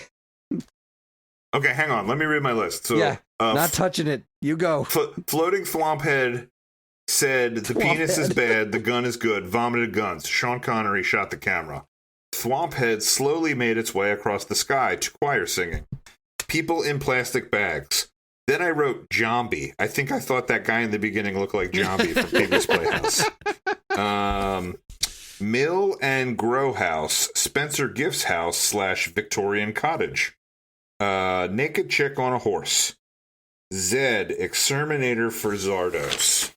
Okay, hang on. Let me read my list. So, yeah, Not touching it. You go. Floating Thwomp Head said, the penis is bad, the gun is good, vomited guns. Sean Connery shot the camera. Thwomp Head slowly made its way across the sky to choir singing. People in plastic bags. Then I wrote Zombie. I think I thought that guy in the beginning looked like Zombie from Pee-wee's Playhouse. Mill and Grow House, Spencer Gift's house / Victorian cottage. Naked chick on a horse. Zed, exterminator for Zardoz.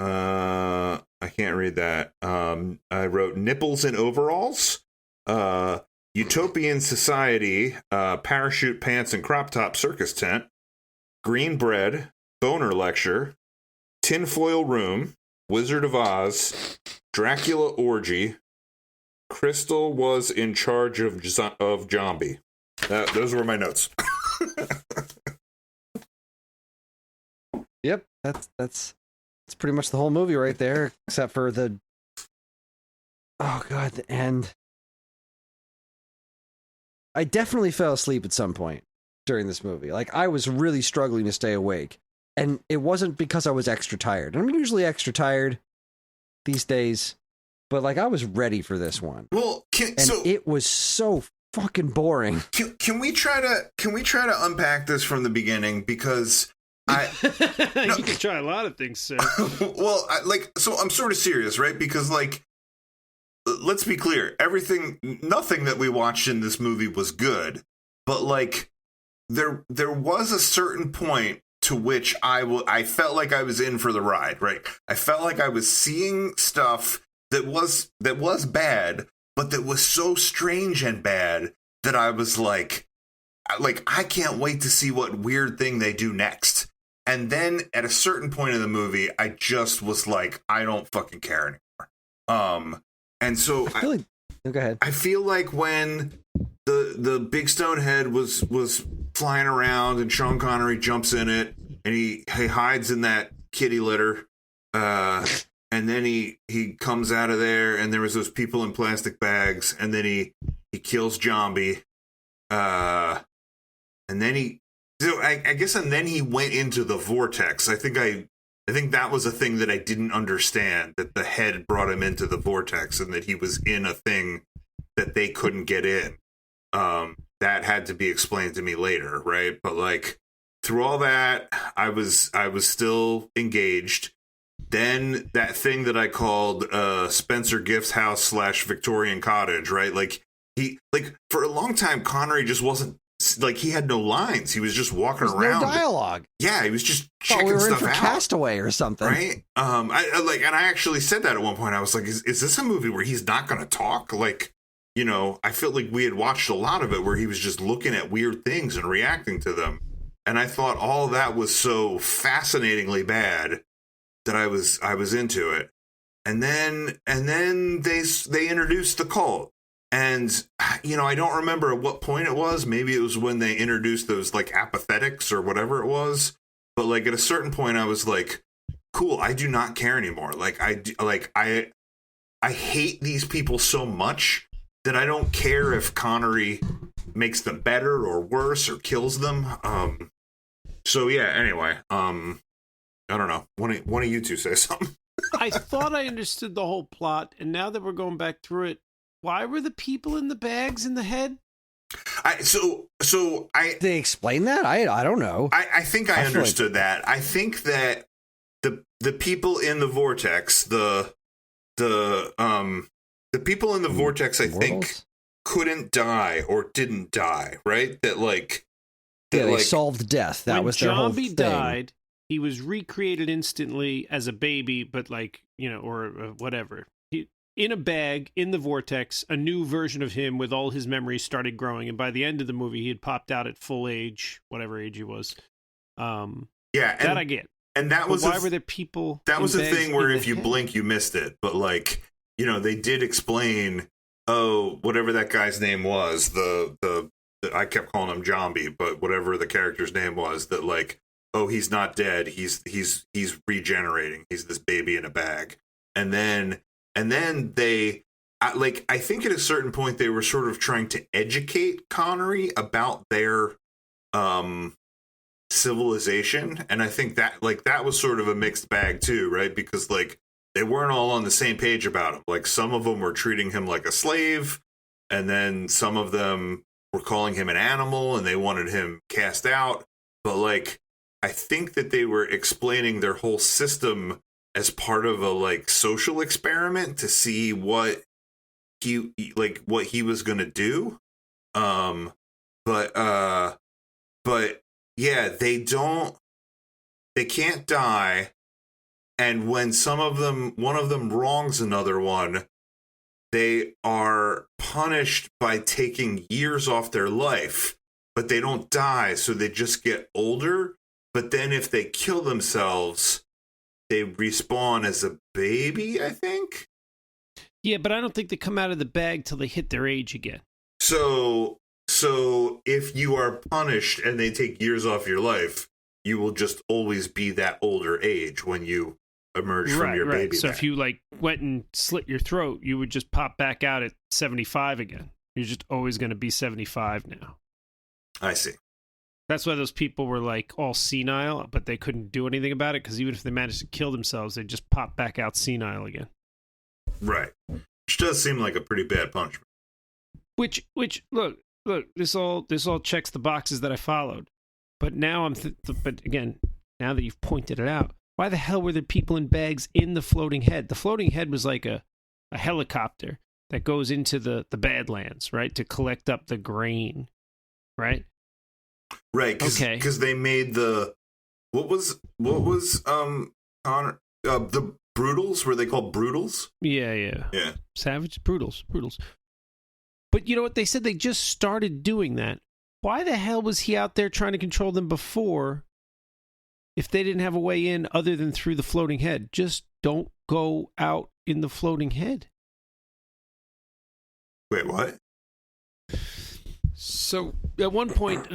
I can't read that. I wrote nipples in overalls. Utopian society, parachute pants and crop top circus tent. Green bread, boner lecture. Tinfoil room, Wizard of Oz. Dracula orgy. Crystal was in charge of Zombie. Those were my notes. Yep, that's pretty much the whole movie right there, except for the end. I definitely fell asleep at some point during this movie. Like, I was really struggling to stay awake, and it wasn't because I was extra tired. I'm usually extra tired these days, but like, I was ready for this one. Well, it was so fucking boring. Can we try to unpack this from the beginning, because you can try a lot of things, sir. Well, I'm sort of serious, right? Because, like, let's be clear, nothing that we watched in this movie was good, but like, there was a certain point to which I felt like I was in for the ride, right? I felt like I was seeing stuff that was bad, but that was so strange and bad that I was like, I can't wait to see what weird thing they do next. And then at a certain point in the movie, I just was like, I don't fucking care anymore. And so go ahead. I feel like when the big stone head was flying around and Sean Connery jumps in it and he hides in that kitty litter, and then he comes out of there and there was those people in plastic bags, and then he kills Zombie, and then I guess then he went into the vortex. I think that was a thing that I didn't understand, that the head brought him into the vortex and that he was in a thing that they couldn't get in. That had to be explained to me later, right? But like, through all that, I was still engaged. Then that thing that I called Spencer Gift's house / Victorian cottage, right? Like, for a long time, Connery just wasn't, like, he had no lines. He was just walking around. No dialogue. Yeah, he was just checking we were stuff in for out. Castaway or something, right? And I actually said that at one point. I was like, is this a movie where he's not going to talk? Like, you know, I felt like we had watched a lot of it where he was just looking at weird things and reacting to them. And I thought all of that was so fascinatingly bad that I was into it. And then they introduced the cult. And, you know, I don't remember at what point it was. Maybe it was when they introduced those, like, apathetics or whatever it was. But, like, at a certain point, I was like, cool, I do not care anymore. Like, I hate these people so much that I don't care if Connery makes them better or worse or kills them. So, yeah, anyway, I don't know. One of you two say something. I thought I understood the whole plot, and now that we're going back through it, why were the people in the bags in the head? They explain that? I don't know. I think I understood that. I think that the people in the vortex, the people in the vortex, I think, couldn't die or didn't die, right? That like, they solved death. That was their whole thing. When Zombie died, he was recreated instantly as a baby, but like, you know, or whatever. In a bag, in the vortex, a new version of him with all his memories started growing. And by the end of the movie, he had popped out at full age, whatever age he was. Yeah. That I get. And that was why were there people? That was a thing where if you head? blink, you missed it. But like, you know, they did explain, whatever that guy's name was, the I kept calling him Zombie, but whatever the character's name was, that like, he's not dead. He's regenerating. He's this baby in a bag. And then they, I think at a certain point they were sort of trying to educate Connery about their civilization. And I think that like that was sort of a mixed bag too, right? Because like they weren't all on the same page about him. Like some of them were treating him like a slave, and then some of them were calling him an animal and they wanted him cast out. But like I think that they were explaining their whole system as part of a like social experiment to see what he was gonna do. But yeah, they can't die. And when one of them wrongs another one, they are punished by taking years off their life, but they don't die. So they just get older. But then if they kill themselves, they respawn as a baby, I think. Yeah, but I don't think they come out of the bag till they hit their age again. So if you are punished and they take years off your life, you will just always be that older age when you emerge from your baby. So bag. if you like went and slit your throat, you would just pop back out at 75 again. You're just always going to be 75 now. I see. That's why those people were like all senile, but they couldn't do anything about it because even if they managed to kill themselves, they'd just pop back out senile again. Right. Which does seem like a pretty bad punishment. Which look, this all checks the boxes that I followed. But now but again, now that you've pointed it out, why the hell were there people in bags in the floating head? The floating head was like a helicopter that goes into the Badlands, right, to collect up the grain, right? Right, because they made the what was Connor the Brutals? Were they called Brutals? Yeah. Savage Brutals. But you know what? They said they just started doing that. Why the hell was he out there trying to control them before if they didn't have a way in other than through the floating head? Just don't go out in the floating head. Wait, what? So at one point,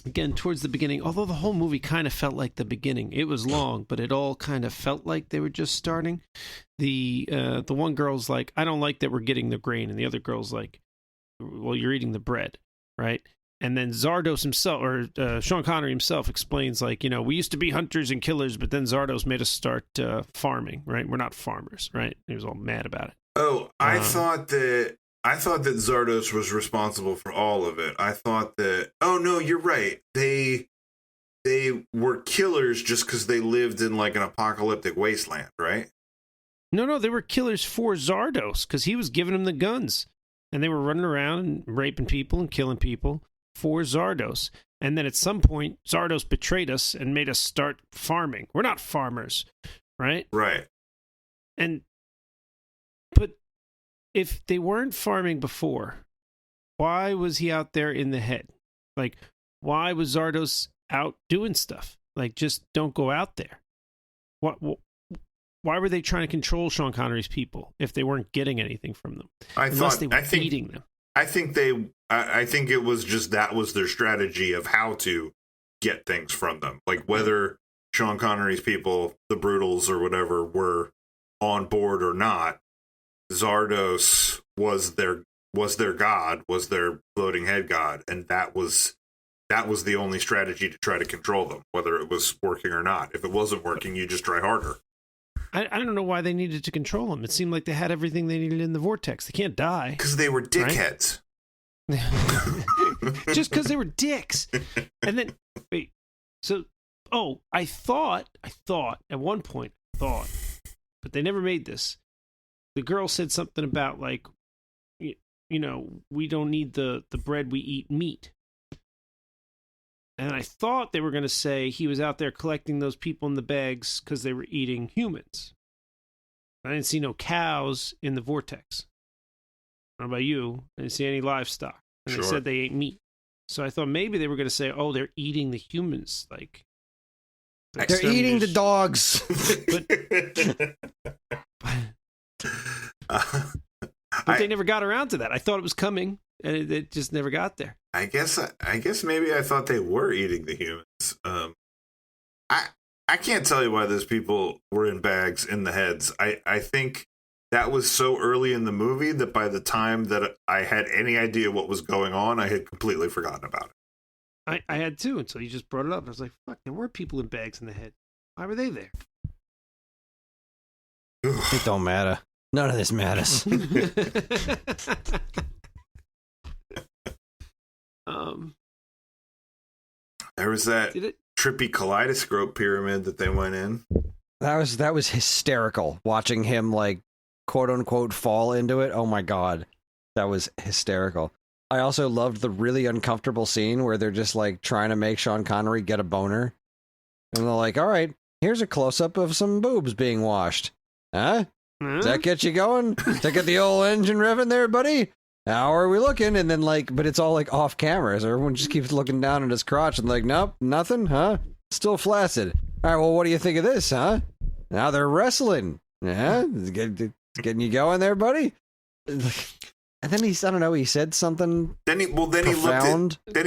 again, towards the beginning, although the whole movie kind of felt like the beginning, it was long, but it all kind of felt like they were just starting. The one girl's like, I don't like that we're getting the grain. And the other girl's like, well, you're eating the bread, right? And then Zardoz himself, or Sean Connery himself, explains like, we used to be hunters and killers, but then Zardoz made us start farming, right? We're not farmers, right? He was all mad about it. Oh, I thought that Zardoz was responsible for all of it. I thought that. Oh no, you're right. They were killers just because they lived in like an apocalyptic wasteland, right? No, they were killers for Zardoz because he was giving them the guns, and they were running around and raping people and killing people for Zardoz. And then at some point, Zardoz betrayed us and made us start farming. We're not farmers, right? Right. But if they weren't farming before, why was he out there in the head? Like, why was Zardoz out doing stuff? Like, just don't go out there. Why were they trying to control Sean Connery's people if they weren't getting anything from them? Unless they were eating them. I think it was just that was their strategy of how to get things from them. Like whether Sean Connery's people, the Brutals or whatever, were on board or not, Zardoz was their god, was their floating head god, and that was the only strategy to try to control them, whether it was working or not. If it wasn't working, you just try harder. I don't know why they needed to control them. It seemed like they had everything they needed in the vortex. They can't die. Because they were dickheads. Right? Just because they were dicks. And then, wait. So, I thought, at one point, but they never made this. The girl said something about, like, we don't need the bread, we eat meat. And I thought they were going to say he was out there collecting those people in the bags because they were eating humans. I didn't see no cows in the vortex. I don't know about you. I didn't see any livestock. And Sure. They said they ate meat. So I thought maybe they were going to say, they're eating the humans. Like, They're eating the dogs. But they never got around to that. I thought it was coming, and it just never got there. I guess maybe I thought they were eating the humans. I can't tell you why those people were in bags in the heads. I think that was so early in the movie that by the time that I had any idea what was going on, I had completely forgotten about it. I had too until you just brought it up. I was like, fuck, there were people in bags in the head. Why were they there? It don't matter. None of this matters. There was that Did it? trippy kaleidoscope pyramid that they went in. That was hysterical. Watching him like quote unquote fall into it. Oh my god, that was hysterical. I also loved the really uncomfortable scene where they're just like trying to make Sean Connery get a boner, and they're like, "All right, here's a close up of some boobs being washed." Huh? Does that get you going? Does that get the old engine revving there, buddy? How are we looking? And then like, but it's all like off camera, so everyone just keeps looking down at his crotch and like, nope, nothing, huh? Still flaccid. All right, well, what do you think of this, huh? Now they're wrestling. Yeah, it's getting you going there, buddy. And then I don't know, he said something. Then he looked at her. He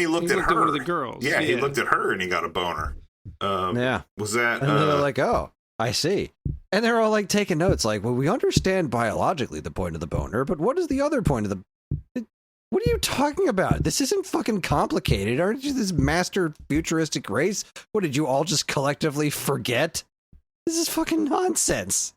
looked at one of the girls. Yeah, he looked at her and he got a boner. Yeah. Was that? And they're like, oh, I see. And they're all like taking notes, like, well, we understand biologically the point of the boner, but what is the other point of the? What are you talking about? This isn't fucking complicated. Aren't you this master futuristic race? What did you all just collectively forget? This is fucking nonsense.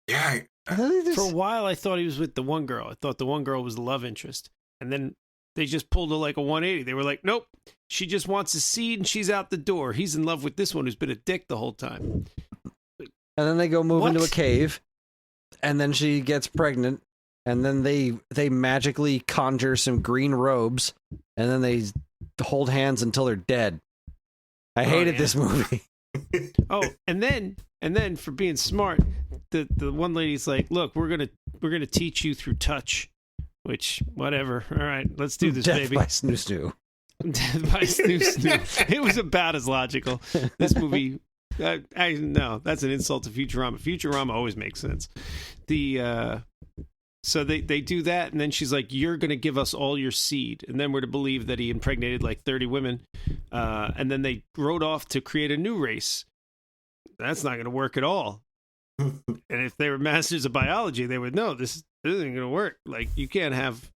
Yeah. For a while, I thought he was with the one girl. I thought the one girl was the love interest. And then they just pulled her like a 180. They were like, nope, she just wants a seed and she's out the door. He's in love with this one who's been a dick the whole time. And then they go move What? into a cave, and then she gets pregnant, and then they magically conjure some green robes, and then they hold hands until they're dead. I hated this movie. Oh, and then for being smart, the one lady's like, look, we're gonna teach you through touch, which whatever. All right, let's do this, Death baby. by Snoo Snoo. Death by Snoo Snoo. It was about as logical. This movie, no, that's an insult to Futurama. Futurama always makes sense. So they do that, and then she's like, you're going to give us all your seed. And then we're to believe that he impregnated like 30 women. And then they rode off to create a new race. That's not going to work at all. And if they were masters of biology, they would know this isn't going to work. Like, you can't have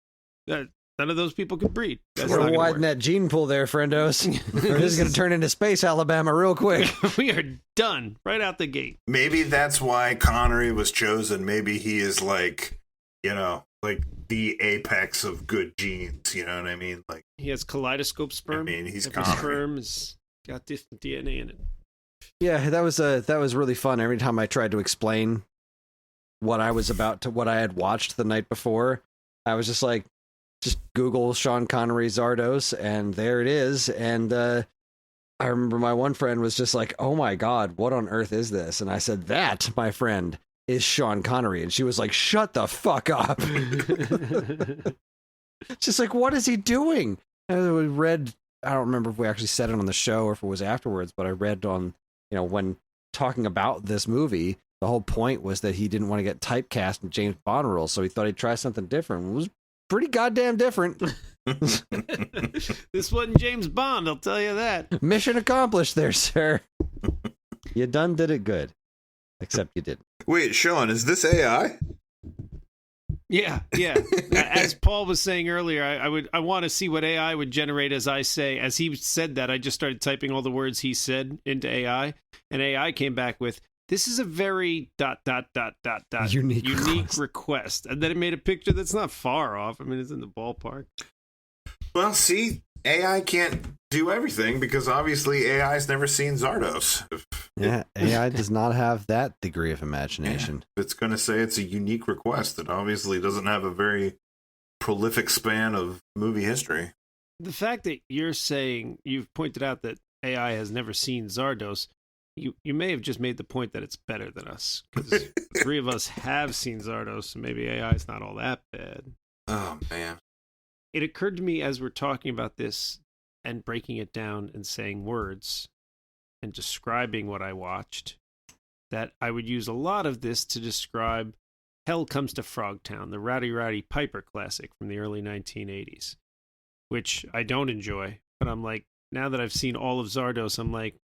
that. None of those people could breed. That's not We're gonna widening work. that gene pool there, friendos. Or this is going to turn into Space Alabama real quick. We are done right out the gate. Maybe that's why Connery was chosen. Maybe he is like, like the apex of good genes. You know what I mean? Like, He has kaleidoscope sperm. I mean, he's Every Connery. sperm has got different DNA in it. Yeah, that was really fun. Every time I tried to explain what I had watched the night before, I was just like, just Google Sean Connery Zardoz, and there it is. And I remember my one friend was just like, oh my god, what on earth is this? And I said, that, my friend, is Sean Connery. And she was like, shut the fuck up. Just like, what is he doing? And we read, I don't remember if we actually said it on the show or if it was afterwards, but I read on, when talking about this movie, the whole point was that he didn't want to get typecast in James Bond roles, so he thought he'd try something different. It was pretty goddamn different. This wasn't James Bond, I'll tell you that. Mission accomplished there, sir. You done did it good. Except you didn't. wait, Sean, is this AI? Yeah. As Paul was saying earlier, I want to see what AI would generate as I say. As he said that, I just started typing all the words he said into AI, and AI came back with, this is a very ... unique request. And then it made a picture that's not far off. I mean, it's in the ballpark. Well, see, AI can't do everything because obviously AI's never seen Zardoz. Yeah, AI does not have that degree of imagination. If it's going to say it's a unique request, it obviously doesn't have a very prolific span of movie history. The fact that you're saying, you've pointed out that AI has never seen Zardoz, you may have just made the point that it's better than us. Because the three of us have seen Zardoz, so maybe AI is not all that bad. Oh, man. It occurred to me as we're talking about this and breaking it down and saying words and describing what I watched, that I would use a lot of this to describe Hell Comes to Frogtown, the Rowdy Roddy Piper classic from the early 1980s, which I don't enjoy. But I'm like, now that I've seen all of Zardoz, I'm like,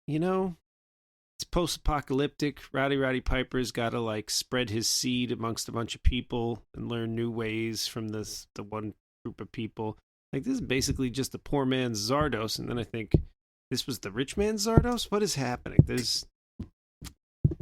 it's post-apocalyptic. Rowdy Roddy Piper's got to like spread his seed amongst a bunch of people and learn new ways from the one group of people. Like, this is basically just a poor man's Zardoz. And then I think, this was the rich man's Zardoz? What is happening? This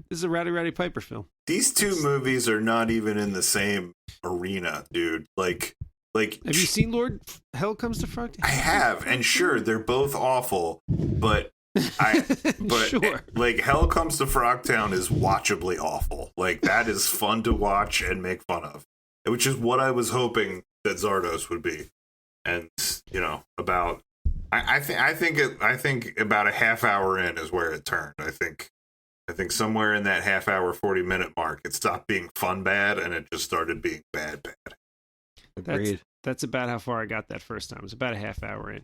is a Rowdy Piper film. These two movies are not even in the same arena, dude. Like, have you seen Lord Hell Comes to Frogtown? I have, and sure, they're both awful, but Sure. like, Hell Comes to Frogtown is watchably awful. Like, that is fun to watch and make fun of, which is what I was hoping that Zardoz would be. And about I think about a half hour in is where it turned. I think somewhere in that half hour, 40-minute mark, it stopped being fun bad and it just started being bad. Agreed. That's about how far I got that first time. It was about a half hour in.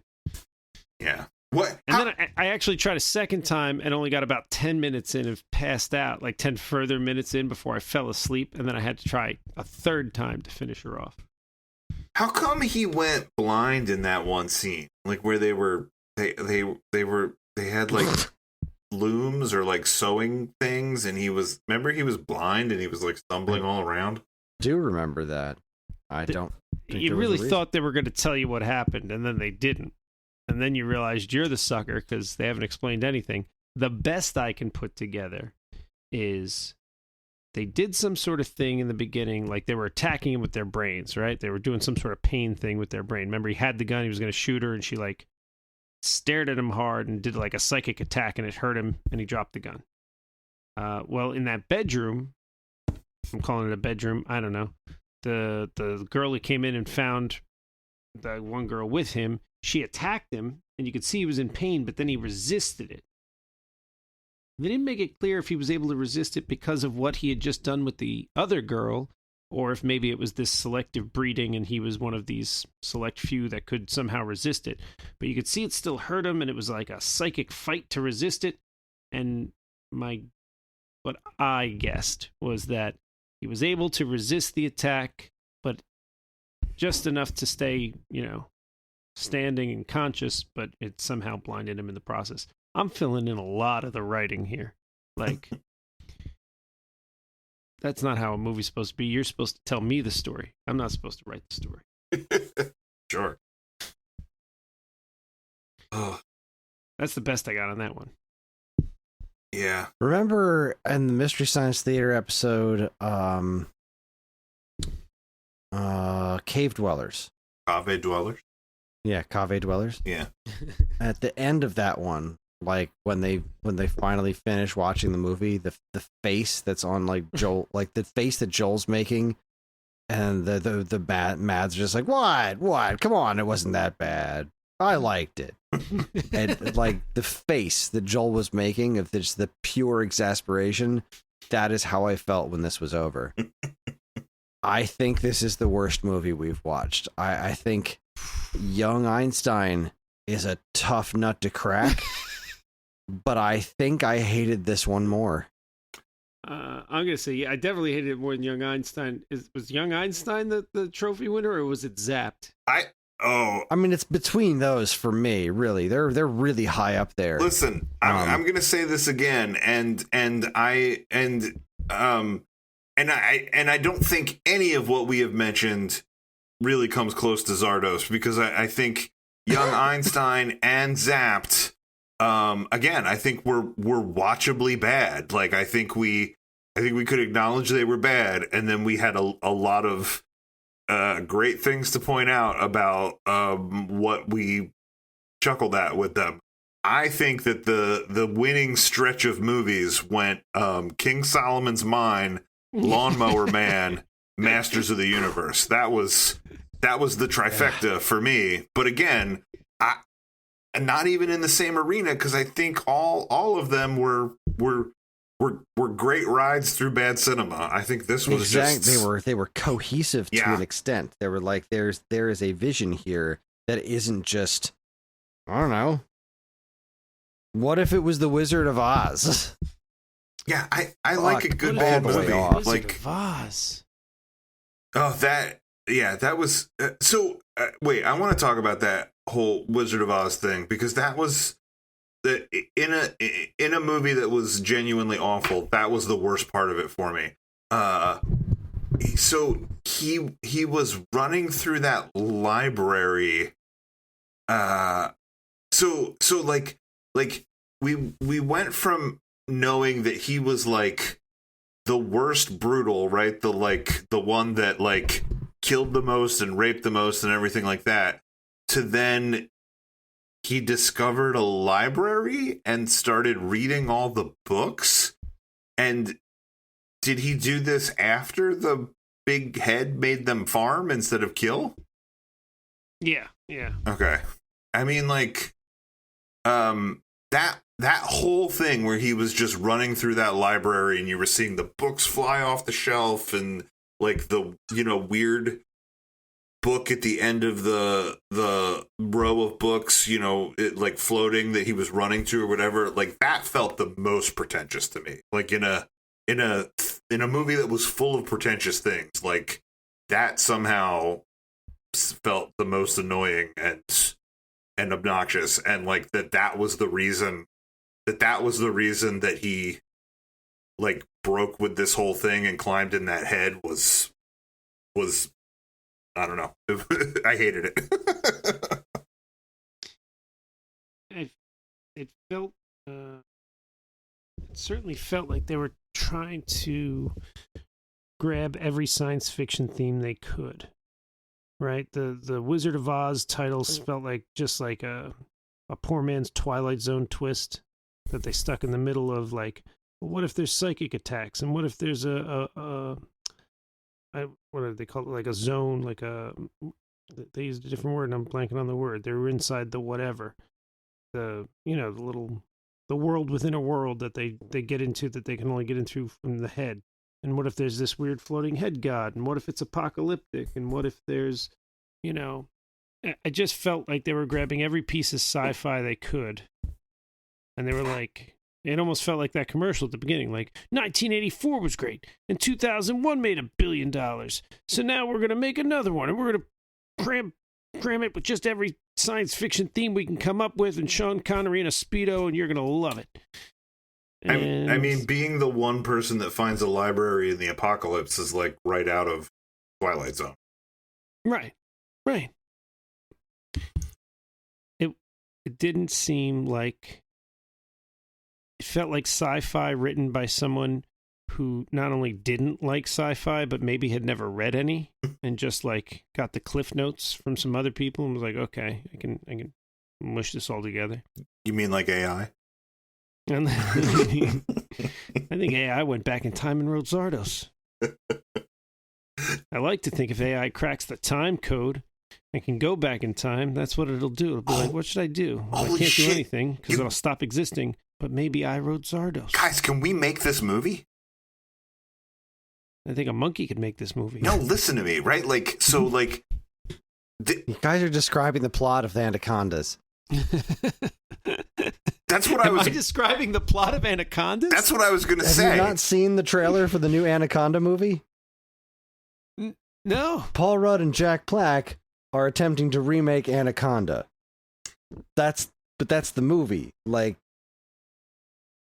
Yeah. What? And then I actually tried a second time and only got about 10 minutes in and passed out, like 10 further minutes in before I fell asleep. And then I had to try a third time to finish her off. How come he went blind in that one scene? Like, where they had like looms or like sewing things, and he was blind and he was like stumbling all around. Do remember that. I don't think You there was a really reason. thought they were going to tell you what happened, and then they didn't. And then you realized you're the sucker because they haven't explained anything. The best I can put together is they did some sort of thing in the beginning, like they were attacking him with their brains, right? They were doing some sort of pain thing with their brain. Remember, he had the gun, he was going to shoot her, and she like stared at him hard and did like a psychic attack, and it hurt him, and he dropped the gun. Well, in that bedroom, I'm calling it a bedroom, I don't know. The girl who came in and found the one girl with him, she attacked him, and you could see he was in pain, but then he resisted it. They didn't make it clear if he was able to resist it because of what he had just done with the other girl, or if maybe it was this selective breeding and he was one of these select few that could somehow resist it. But you could see it still hurt him, and it was like a psychic fight to resist it. And what I guessed was that he was able to resist the attack, but just enough to stay, standing and conscious, but it somehow blinded him in the process. I'm filling in a lot of the writing here. Like, that's not how a movie's supposed to be. You're supposed to tell me the story. I'm not supposed to write the story. Sure. Oh. That's the best I got on that one. Yeah. Remember in the Mystery Science Theater episode, Cave Dwellers? Cave Dwellers? Yeah, Cave Dwellers. Yeah. At the end of that one, like when they finally finish watching the movie, the face that's on like Joel, like the face that Joel's making, and the Mads are just like, what? Come on, it wasn't that bad. I liked it. And like the face that Joel was making of just the pure exasperation, that is how I felt when this was over. I think this is the worst movie we've watched. I think Young Einstein is a tough nut to crack, but I think I hated this one more. I'm going to say, I definitely hated it more than Young Einstein. Was Young Einstein the trophy winner, or was it Zapped? I mean, it's between those for me, really. They're really high up there. Listen, I'm going to say this again, and I don't think any of what we have mentioned really comes close to Zardoz, because I think Young Einstein and Zapped, again, I think were watchably bad. Like, I think we could acknowledge they were bad, and then we had a lot of great things to point out about what we chuckled at with them. I think that the winning stretch of movies went King Solomon's Mine, Lawnmower Man, Masters of the Universe. That was the trifecta for me. But again, not even in the same arena, because I think all of them were great rides through bad cinema. I think this was just they were cohesive to an extent. They were like, there is a vision here that isn't just, I don't know. What if it was the Wizard of Oz? Yeah, I like a good bad movie. Like of Oz. Oh, that was so. Wait, I want to talk about that whole Wizard of Oz thing, because that was in a movie that was genuinely awful. That was the worst part of it for me. So he was running through that library. So like we went from knowing that he was like the worst brutal, right? The one that like killed the most and raped the most and everything like that, to then he discovered a library and started reading all the books. And did he do this after the big head made them farm instead of kill? Yeah. Okay. I mean, like, that whole thing where he was just running through that library and you were seeing the books fly off the shelf and like the, weird book at the end of the row of books, it like floating that he was running to or whatever, like that felt the most pretentious to me. Like in a movie that was full of pretentious things, like that somehow felt the most annoying and obnoxious, and like that was the reason that he like broke with this whole thing and climbed in that head was I don't know. I hated it. It felt it certainly felt like they were trying to grab every science fiction theme they could. Right? The Wizard of Oz titles felt like just like a poor man's Twilight Zone twist that they stuck in the middle of, like, well, what if there's psychic attacks, and what if there's what do they call it, like a zone, like they used a different word and I'm blanking on the word. They were inside the whatever, the world within a world that they get into that they can only get into from the head. And what if there's this weird floating head god? And what if it's apocalyptic? And what if there's, I just felt like they were grabbing every piece of sci-fi they could. And they were like, it almost felt like that commercial at the beginning, like 1984 was great and 2001 made $1 billion. So now we're going to make another one and we're going to cram it with just every science fiction theme we can come up with, and Sean Connery in a Speedo, and you're going to love it. I mean, being the one person that finds a library in the apocalypse is like right out of Twilight Zone. Right. It didn't seem like, it felt like sci-fi written by someone who not only didn't like sci-fi, but maybe had never read any and just like got the cliff notes from some other people and was like, okay, I can mush this all together. You mean like AI? And I think AI went back in time and wrote Zardoz. I like to think if AI cracks the time code and can go back in time, that's what it'll do. It'll be like, what should I do? Well, I can't do anything because it'll stop existing, but maybe I wrote Zardoz. Guys, can we make this movie? I think a monkey could make this movie. No, listen to me, right? Like, so like... You guys are describing the plot of the Anacondas. That's what I was... Am I describing the plot of Anacondas? That's what I was going to say. Have you not seen the trailer for the new Anaconda movie? No. Paul Rudd and Jack Black are attempting to remake Anaconda. But that's the movie. Like,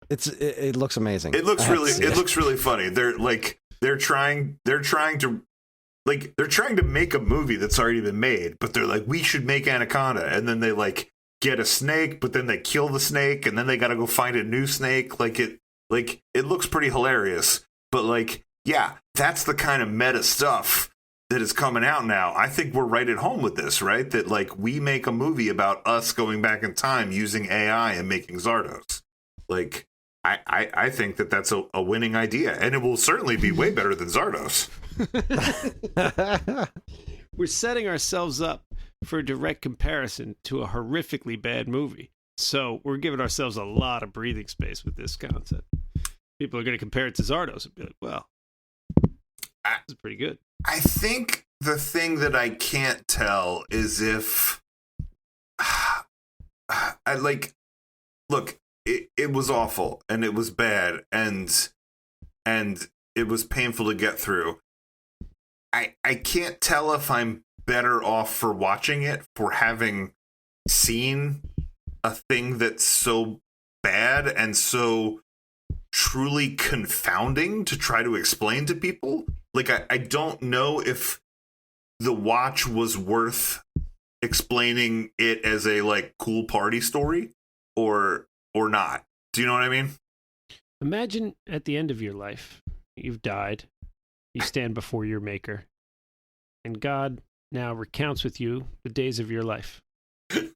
it looks amazing. It looks really funny. They're trying to make a movie that's already been made, but they're like, we should make Anaconda, and then they like get a snake, but then they kill the snake, and then they got to go find a new snake. It looks pretty hilarious, but like, yeah, that's the kind of meta stuff that is coming out now. I think we're right at home with this, right? That like we make a movie about us going back in time using AI and making Zardoz. Like, I think that's a winning idea, and it will certainly be way better than Zardoz. We're setting ourselves up for a direct comparison to a horrifically bad movie. So we're giving ourselves a lot of breathing space with this concept. People are going to compare it to Zardoz and be like, well, this is pretty good. I think the thing that I can't tell is if look, it was awful and it was bad and it was painful to get through. I can't tell if I'm better off for watching it for having seen a thing that's so bad and so truly confounding to try to explain to people. like I don't know if the watch was worth explaining it as a like cool party story or not. Do you know what I mean? Imagine at the end of your life, you've died, you stand before your maker, and God now recounts with you the days of your life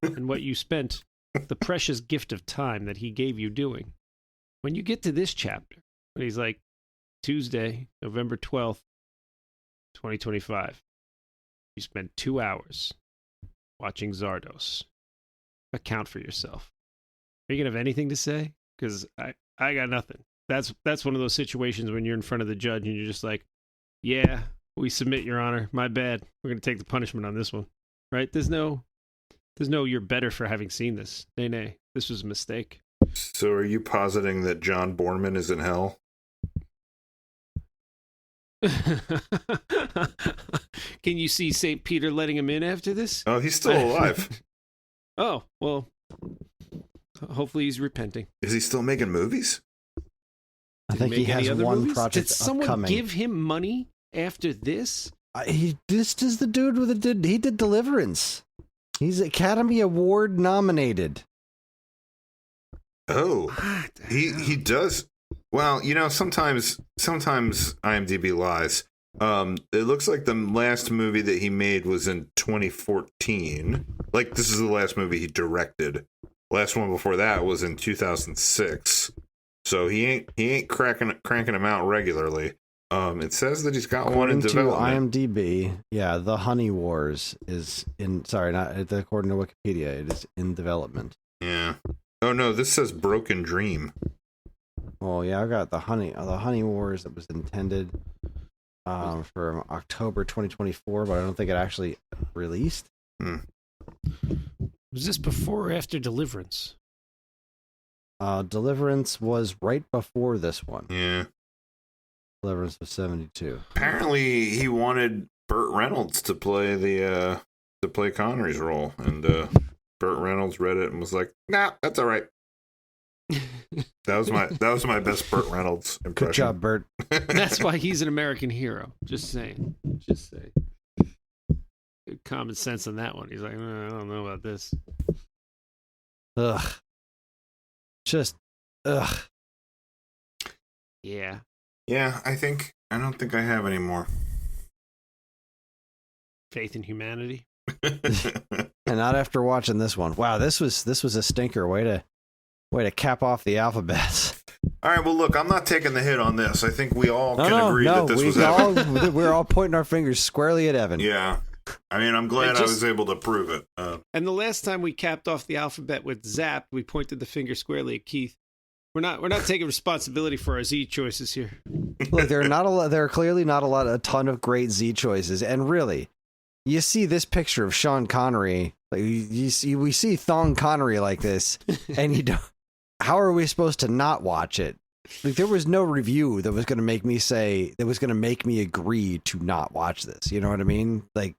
and what you spent, the precious gift of time that he gave you doing. When you get to this chapter, when he's like, Tuesday, November 12th, 2025, you spent 2 hours watching Zardoz. Account for yourself. Are you going to have anything to say? Because I got nothing. That's one of those situations when you're in front of the judge and you're just like, yeah, we submit, Your Honor. My bad. We're going to take the punishment on this one. Right? There's no you're better for having seen this. Nay. This was a mistake. So are you positing that John Borman is in hell? Can you see St. Peter letting him in after this? Oh, he's still alive. Oh, well, hopefully he's repenting. Is he still making movies? I think he has one movies? project Did someone upcoming. give him money after this? This is the dude he did Deliverance. He's Academy Award nominated. Oh, he does. Well, you know, sometimes IMDb lies. It looks like the last movie that he made was in 2014. Like, this is the last movie he directed. Last one before that was in 2006. So he ain't cranking them out regularly. It says that he's got one in development. To IMDb, yeah, The Honey Wars is in. Sorry, not according to Wikipedia. It is in development. Yeah. Oh no, this says Broken Dream. Well, yeah, I got the Honey Wars that was intended for October 2024, but I don't think it actually released. Was this before or after Deliverance? Deliverance was right before this one. Yeah. Deliverance was 72. Apparently, he wanted Burt Reynolds to play Connery's role, and Burt Reynolds read it and was like, "Nah, that's all right." That was my best Burt Reynolds impression. Good job, Burt. That's why he's an American hero. Just saying. Good common sense on that one. He's like, I don't know about this. Ugh. Just, ugh. Yeah. Yeah, I don't think I have any more. Faith in humanity. And not after watching this one. Wow, this was a stinker. Way to cap off the alphabets. All right, well, look, I'm not taking the hit on this. I think we all can agree that this was Evan. We're all pointing our fingers squarely at Evan. Yeah. I mean, I'm glad I was able to prove it. And the last time we capped off the alphabet with Zap, we pointed the finger squarely at Keith. We're not taking responsibility for our Z choices here. Look, there are clearly not a ton of great Z choices, and really, you see this picture of Sean Connery, like we see Thong Connery like this, and you don't. How are we supposed to not watch it? Like, there was no review that was going to make me agree to not watch this. You know what I mean? Like,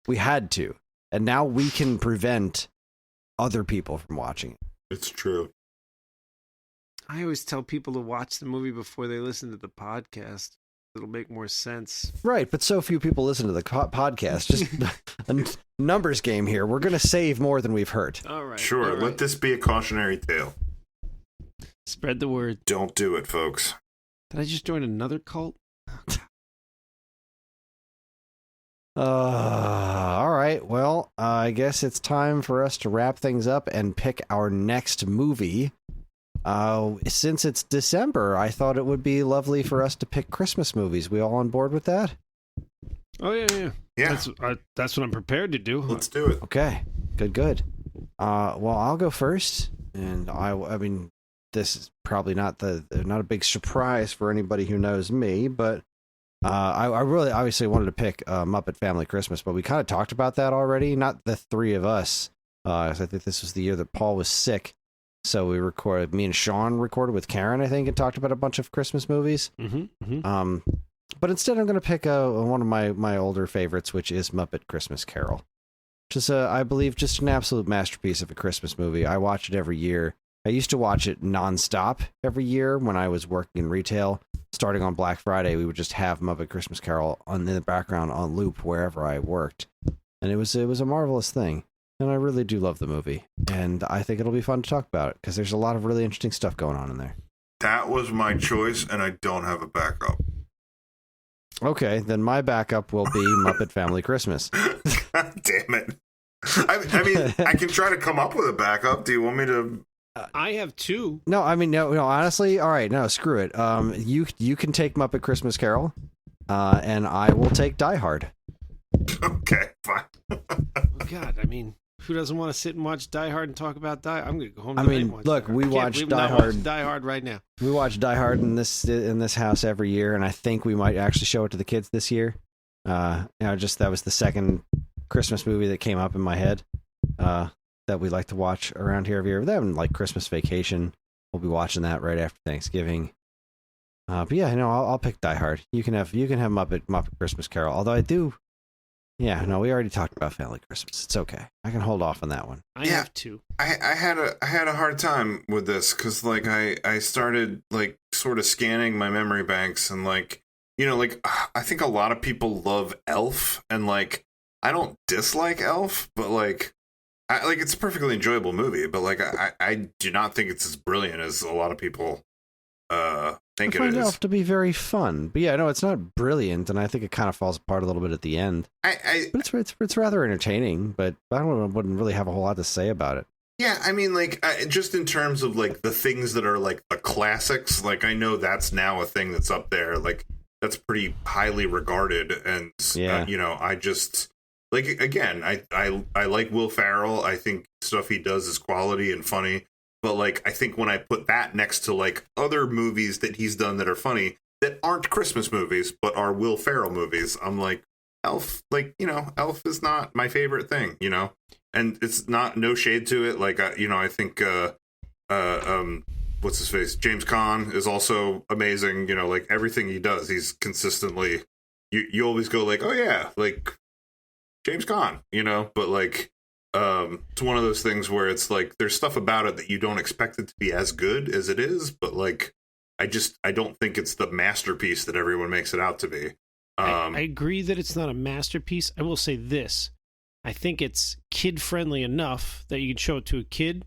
we had to, and now we can prevent other people from watching it. It's true. I always tell people to watch the movie before they listen to the podcast. It'll make more sense. Right, but so few people listen to the podcast. Just a numbers game here. We're going to save more than we've heard. All right. Sure, all right. Let this be a cautionary tale. Spread the word. Don't do it, folks. Did I just join another cult? All right. Well, I guess it's time for us to wrap things up and pick our next movie. Since it's December, I thought it would be lovely for us to pick Christmas movies. We all on board with that? Oh, yeah. Yeah. That's what I'm prepared to do. Let's do it. Okay. Good. Well, I'll go first, and I mean, this is probably not a big surprise for anybody who knows me, but I really obviously wanted to pick Muppet Family Christmas, but we kind of talked about that already. Not the three of us. I think this was the year that Paul was sick. So me and Sean recorded with Karen, I think, and talked about a bunch of Christmas movies. Mm-hmm. But instead, I'm going to pick one of my older favorites, which is Muppet Christmas Carol. Which is, I believe, just an absolute masterpiece of a Christmas movie. I watch it every year. I used to watch it nonstop every year when I was working in retail. starting on Black Friday, we would just have Muppet Christmas Carol in the background on loop wherever I worked. And it was a marvelous thing. And I really do love the movie. And I think it'll be fun to talk about it because there's a lot of really interesting stuff going on in there. That was my choice, and I don't have a backup. Okay, then my backup will be Muppet Family Christmas. Damn it. I mean, I can try to come up with a backup. Do you want me to? I have two. No, I mean, no, honestly, all right, no, screw it. You can take Muppet Christmas Carol, and I will take Die Hard. Okay, fine. Oh, God, I mean, who doesn't want to sit and watch Die Hard and talk about Die? I'm going to go home. I tonight mean, and watch look, Die Hard. we I can't watch believe Die I'm not Hard. watching Die Hard right now. We watch Die Hard in this house every year, and I think we might actually show it to the kids this year. Just that was the second Christmas movie that came up in my head that we like to watch around here every year. Then, like Christmas Vacation, we'll be watching that right after Thanksgiving. But yeah, no, I'll pick Die Hard. You can have Muppet Christmas Carol. Although I do, yeah, no, we already talked about Family Christmas. It's okay. I can hold off on that one. I have two. I had a hard time with this because like I started like sort of scanning my memory banks and like, you know, like I think a lot of people love Elf, and like I don't dislike Elf, but like it's a perfectly enjoyable movie, but like I do not think it's as brilliant as a lot of people think I it find is. Elf to be very fun, but yeah, no, it's not brilliant, and I think it kind of falls apart a little bit at the end. But it's rather entertaining. But I wouldn't really have a whole lot to say about it. Yeah, I mean, like, just in terms of, like, the things that are, like, the classics, like, I know that's now a thing that's up there, like, that's pretty highly regarded, and, Yeah. you know, I just, like, again, I like Will Ferrell, I think stuff he does is quality and funny, but, like, I think when I put that next to, like, other movies that he's done that are funny, that aren't Christmas movies, but are Will Ferrell movies, I'm like, Elf, like, you know, Elf is not my favorite thing, you know? And it's not no shade to it. Like, you know, I think, what's his face? James Caan is also amazing. You know, like everything he does, he's consistently, you always go like, oh yeah, like James Caan, you know, but like, it's one of those things where it's like, there's stuff about it that you don't expect it to be as good as it is. But like, I don't think it's the masterpiece that everyone makes it out to be. I agree that it's not a masterpiece. I will say this. I think it's kid-friendly enough that you can show it to a kid,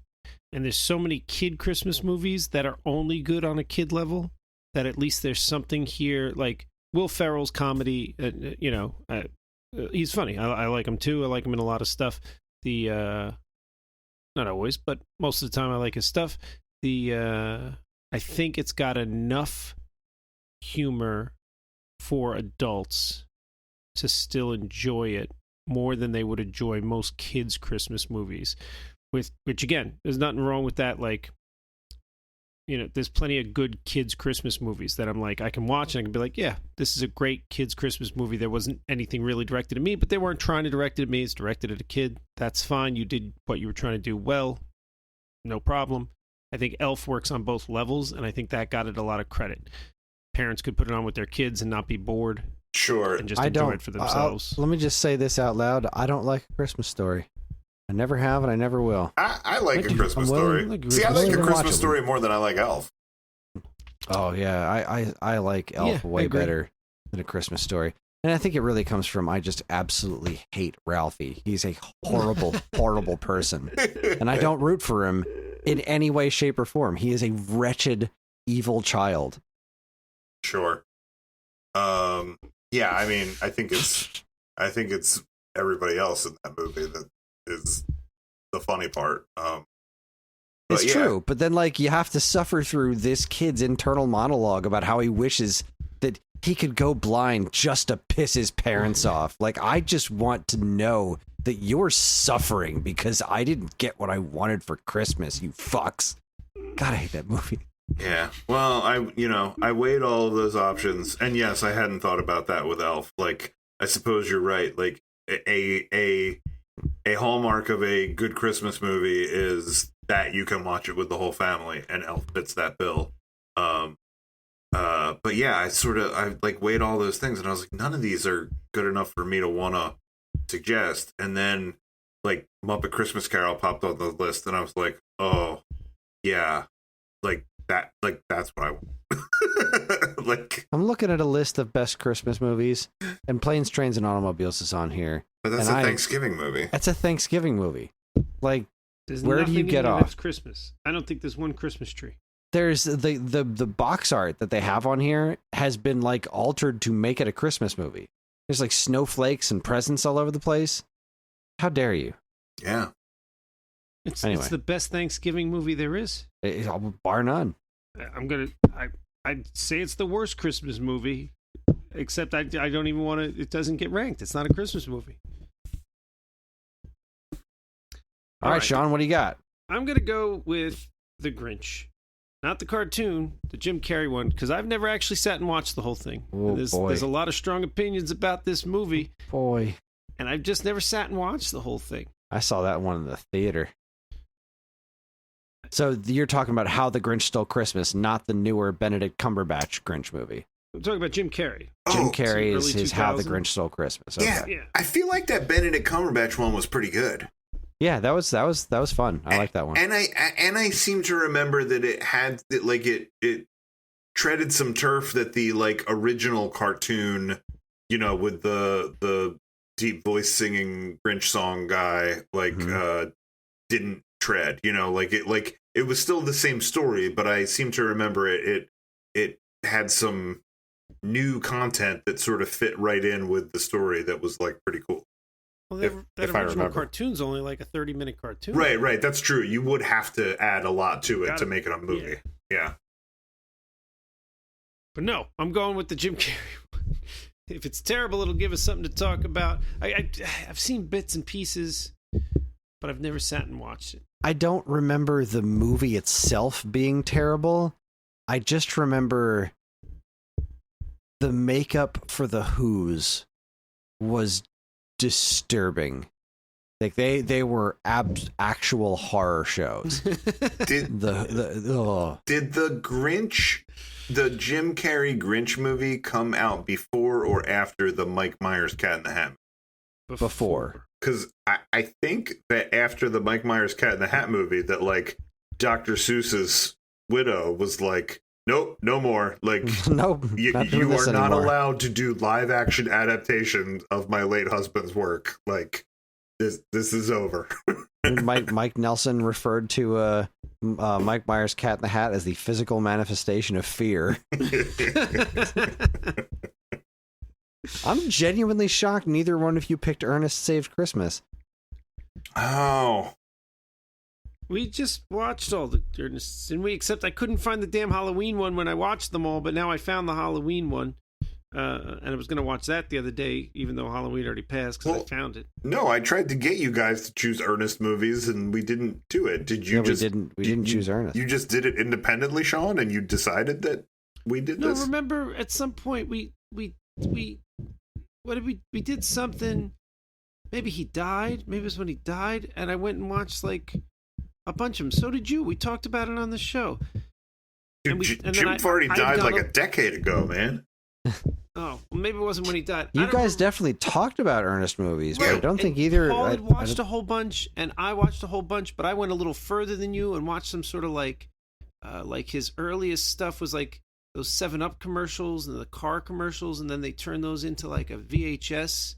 and there's so many kid Christmas movies that are only good on a kid level that at least there's something here. Like Will Ferrell's comedy, he's funny. I like him too. I like him in a lot of stuff. Not always, but most of the time I like his stuff. I think it's got enough humor for adults to still enjoy it more than they would enjoy most kids' Christmas movies. Which again, there's nothing wrong with that. Like, you know, there's plenty of good kids' Christmas movies that I'm like, I can watch and I can be like, yeah, this is a great kids' Christmas movie. There wasn't anything really directed at me, but they weren't trying to direct it at me. It's directed at a kid. That's fine. You did what you were trying to do well. No problem. I think Elf works on both levels, and I think that got it a lot of credit. Parents could put it on with their kids and not be bored. Sure. And just enjoy it for themselves. Let me just say this out loud. I don't like A Christmas Story. I never have, and I never will. I like A Christmas Story. See, I like A Christmas Story more than I like Elf. Oh, yeah. I like Elf way better than A Christmas Story. And I think it really comes from I just absolutely hate Ralphie. He's a horrible, horrible person. And I don't root for him in any way, shape, or form. He is a wretched, evil child. Sure. Yeah, I mean, I think it's everybody else in that movie that is the funny part. It's true, but then like you have to suffer through this kid's internal monologue about how he wishes that he could go blind just to piss his parents off. Like, I just want to know that you're suffering because I didn't get what I wanted for Christmas, you fucks. God, I hate that movie. Yeah. Well, I weighed all of those options, and yes, I hadn't thought about that with Elf. Like, I suppose you're right. Like, a hallmark of a good Christmas movie is that you can watch it with the whole family, and Elf fits that bill. But yeah, I like weighed all those things, and I was like, none of these are good enough for me to want to suggest. And then, like, Muppet Christmas Carol popped on the list, and I was like, oh, yeah, like that, like that's what I want. Like, I'm looking at a list of best Christmas movies, and Planes, Trains, and Automobiles is on here. but that's And a Thanksgiving movie. That's a Thanksgiving movie. Like, There's where do you nothing get in it off? that's Christmas. I don't think there's one Christmas tree. there's the box art that they have on here has been like altered to make it a Christmas movie. There's like snowflakes and presents all over the place. How dare you? Yeah. It's Anyway. the best Thanksgiving movie there is. Bar none. I'd say it's the worst Christmas movie, except I don't even want to. It doesn't get ranked. It's not a Christmas movie. All right, Sean, what do you got? I'm gonna go with The Grinch, not the cartoon, the Jim Carrey one, because I've never actually sat and watched the whole thing. Oh, there's boy. a lot of strong opinions about this movie, Boy, and I've just never sat and watched the whole thing. I saw that one in the theater. So you're talking about How the Grinch Stole Christmas, not the newer Benedict Cumberbatch Grinch movie. I'm talking about Jim Carrey. Jim Oh, Carrey is early his How the 2000s? Grinch Stole Christmas. Okay. Yeah. Yeah. I feel like that Benedict Cumberbatch one was pretty good. Yeah, that was fun. I like that one. And I seem to remember that it had it treaded some turf that the like original cartoon, you know, with the deep voice singing Grinch song guy didn't tread, you know, it was still the same story, but I seem to remember it had some new content that sort of fit right in with the story that was like pretty cool. Well, If that I original remember. cartoon's only like a 30-minute cartoon. Right, that's true. You would have to add a lot to it Gotta- to make it a movie. Yeah. But no, I'm going with the Jim Carrey one. If it's terrible, it'll give us something to talk about. I've seen bits and pieces, but I've never sat and watched it. I don't remember the movie itself being terrible. I just remember the makeup for the Who's was disturbing. Like they were actual horror shows. Did Did the Grinch, the Jim Carrey Grinch movie, come out before or after the Mike Myers Cat in the Hat? Before. Because I think that after the Mike Myers Cat in the Hat movie, that like Dr. Seuss's widow was like, nope, no more. Like, Nope, not doing you this are not anymore. allowed to do live action adaptation of my late husband's work. Like, this is over. Mike Nelson referred to Mike Myers' Cat in the Hat as the physical manifestation of fear. I'm genuinely shocked neither one of you picked Ernest Saves Christmas. Oh. We just watched all the Ernest, didn't we? Except I couldn't find the damn Halloween one when I watched them all, but now I found the Halloween one. And I was going to watch that the other day, even though Halloween already passed, because I found it. No, I tried to get you guys to choose Ernest movies, and we didn't do it. Did you? Yeah, we didn't choose Ernest. You just did it independently, Sean, and you decided that we did No, this. remember at some point we what did we did something. Maybe he died. Maybe it was when he died, and I went and watched like a bunch of them. So did you. We talked about it on the show. Dude, and then Jim already I died got like a decade ago, man. Oh, well, maybe it wasn't when he died. You I don't guys remember. definitely talked about Ernest movies, but I Right. don't And think either. Paul I had watched don't- a whole bunch, and I watched a whole bunch, but I went a little further than you and watched some sort of like his earliest stuff was like those 7-Up commercials and the car commercials, and then they turned those into like a VHS.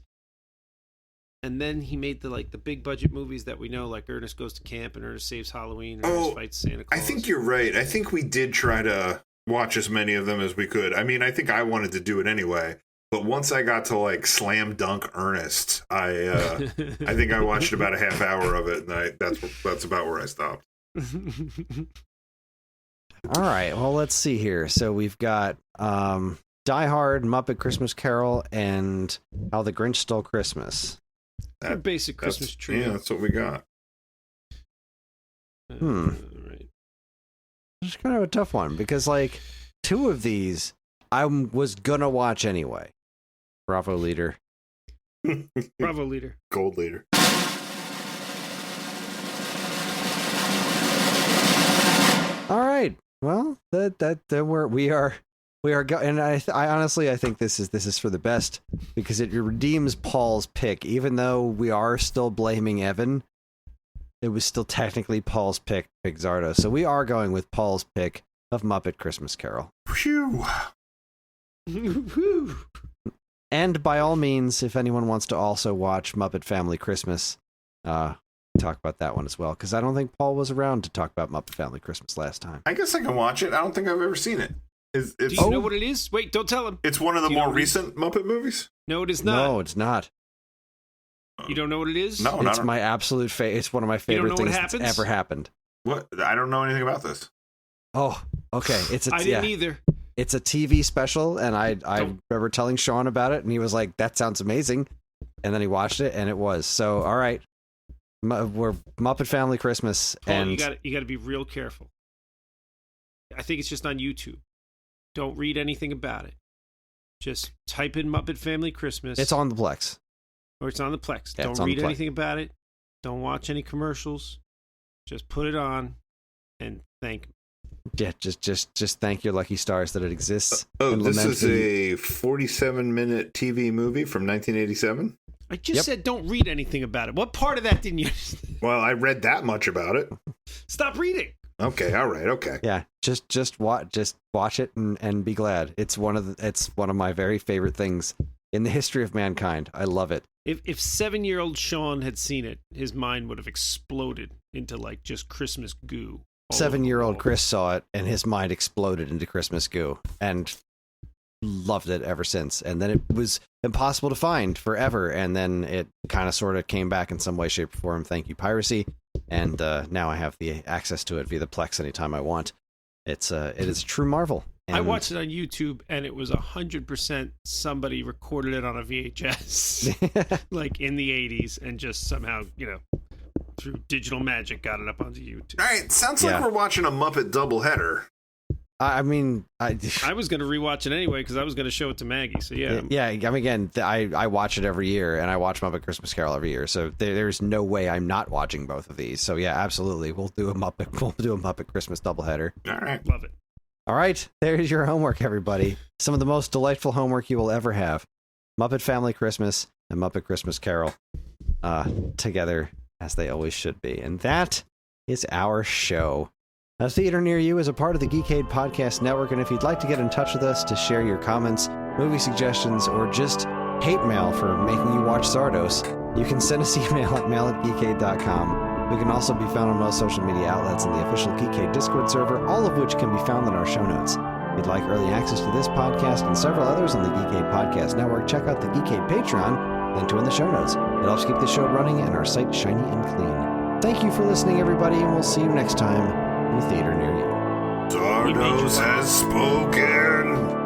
And then he made the big budget movies that we know, like Ernest Goes to Camp and Ernest Saves Halloween, and Ernest Fights Santa I Claus. think you're right. I think we did try to watch as many of them as we could. I mean, I think I wanted to do it anyway. But once I got to like slam dunk Ernest, I think I watched about a half hour of it, and that's about where I stopped. All right, well, let's see here. So we've got Die Hard, Muppet Christmas Carol, and How the Grinch Stole Christmas. A basic Christmas tree. Yeah, that's what we got. Right. It's kind of a tough one because, like, two of these I was gonna watch anyway. Bravo, leader. Bravo, leader. Gold leader. All right. Well, we are and I honestly I think this is for the best because it redeems Paul's pick, even though we are still blaming Evan. It was still technically Paul's pick Zardoz. So we are going with Paul's pick of Muppet Christmas Carol. Phew. And by all means, if anyone wants to also watch Muppet Family Christmas, talk about that one as well, because I don't think Paul was around to talk about Muppet Family Christmas last time. I guess I can watch it. I don't think I've ever seen it. Do you know what it is? Wait, don't tell him. It's one of the more recent Muppet movies? No, it is not. No, it's not. You don't know what it is? No, It's my absolute favorite. It's one of my favorite things that's ever happened. What? I don't know anything about this. Oh, okay. I didn't either. It's a TV special, and I remember telling Sean about it, and he was like, "That sounds amazing," and then he watched it, and it was. So, all right, we're Muppet Family Christmas, Paul, and you got to be real careful. I think it's just on YouTube. Don't read anything about it. Just type in Muppet Family Christmas. it's on the Plex. Or it's on the Plex. Yeah, Don't read anything about it. Don't watch any commercials. Just put it on and thank me. Yeah, just thank your lucky stars that it exists. This is a 47-minute TV movie from 1987? I just said don't read anything about it. What part of that didn't you understand? Well, I read that much about it. Stop reading. Okay, all right, okay. Yeah, just watch it and be glad. It's one of my very favorite things in the history of mankind. I love it. If 7-year-old Sean had seen it, his mind would have exploded into like just Christmas goo. 7-year-old Chris saw it, and his mind exploded into Christmas goo, and loved it ever since. And then it was impossible to find forever, and then it kind of sort of came back in some way, shape, or form. Thank you, piracy. And now I have the access to it via the Plex anytime I want. It is a true marvel. And I watched it on YouTube, and it was 100% somebody recorded it on a VHS, like in the 80s, and just somehow, through digital magic, got it up onto YouTube. All right, sounds like we're watching a Muppet doubleheader. I mean, I was going to rewatch it anyway because I was going to show it to Maggie. So yeah. I mean, again, I watch it every year, and I watch Muppet Christmas Carol every year. So there's no way I'm not watching both of these. So yeah, absolutely, we'll do a Muppet Christmas doubleheader. All right, love it. All right, there's your homework, everybody. Some of the most delightful homework you will ever have: Muppet Family Christmas and Muppet Christmas Carol, together as they always should be. And that is our show. A Theater Near You is a part of the Geekade Podcast Network, and if you'd like to get in touch with us to share your comments, movie suggestions, or just hate mail for making you watch Zardoz, you can send us email at mail@geekade.com. We can also be found on most social media outlets and the official Geekade Discord server, all of which can be found in our show notes. If you'd like early access to this podcast and several others on the Geekade Podcast Network, check out the Geekade Patreon, linked to in the show notes. It helps keep the show running and our site shiny and clean. Thank you for listening, everybody, and we'll see you next time in the theater near you. Zardoz has spoken.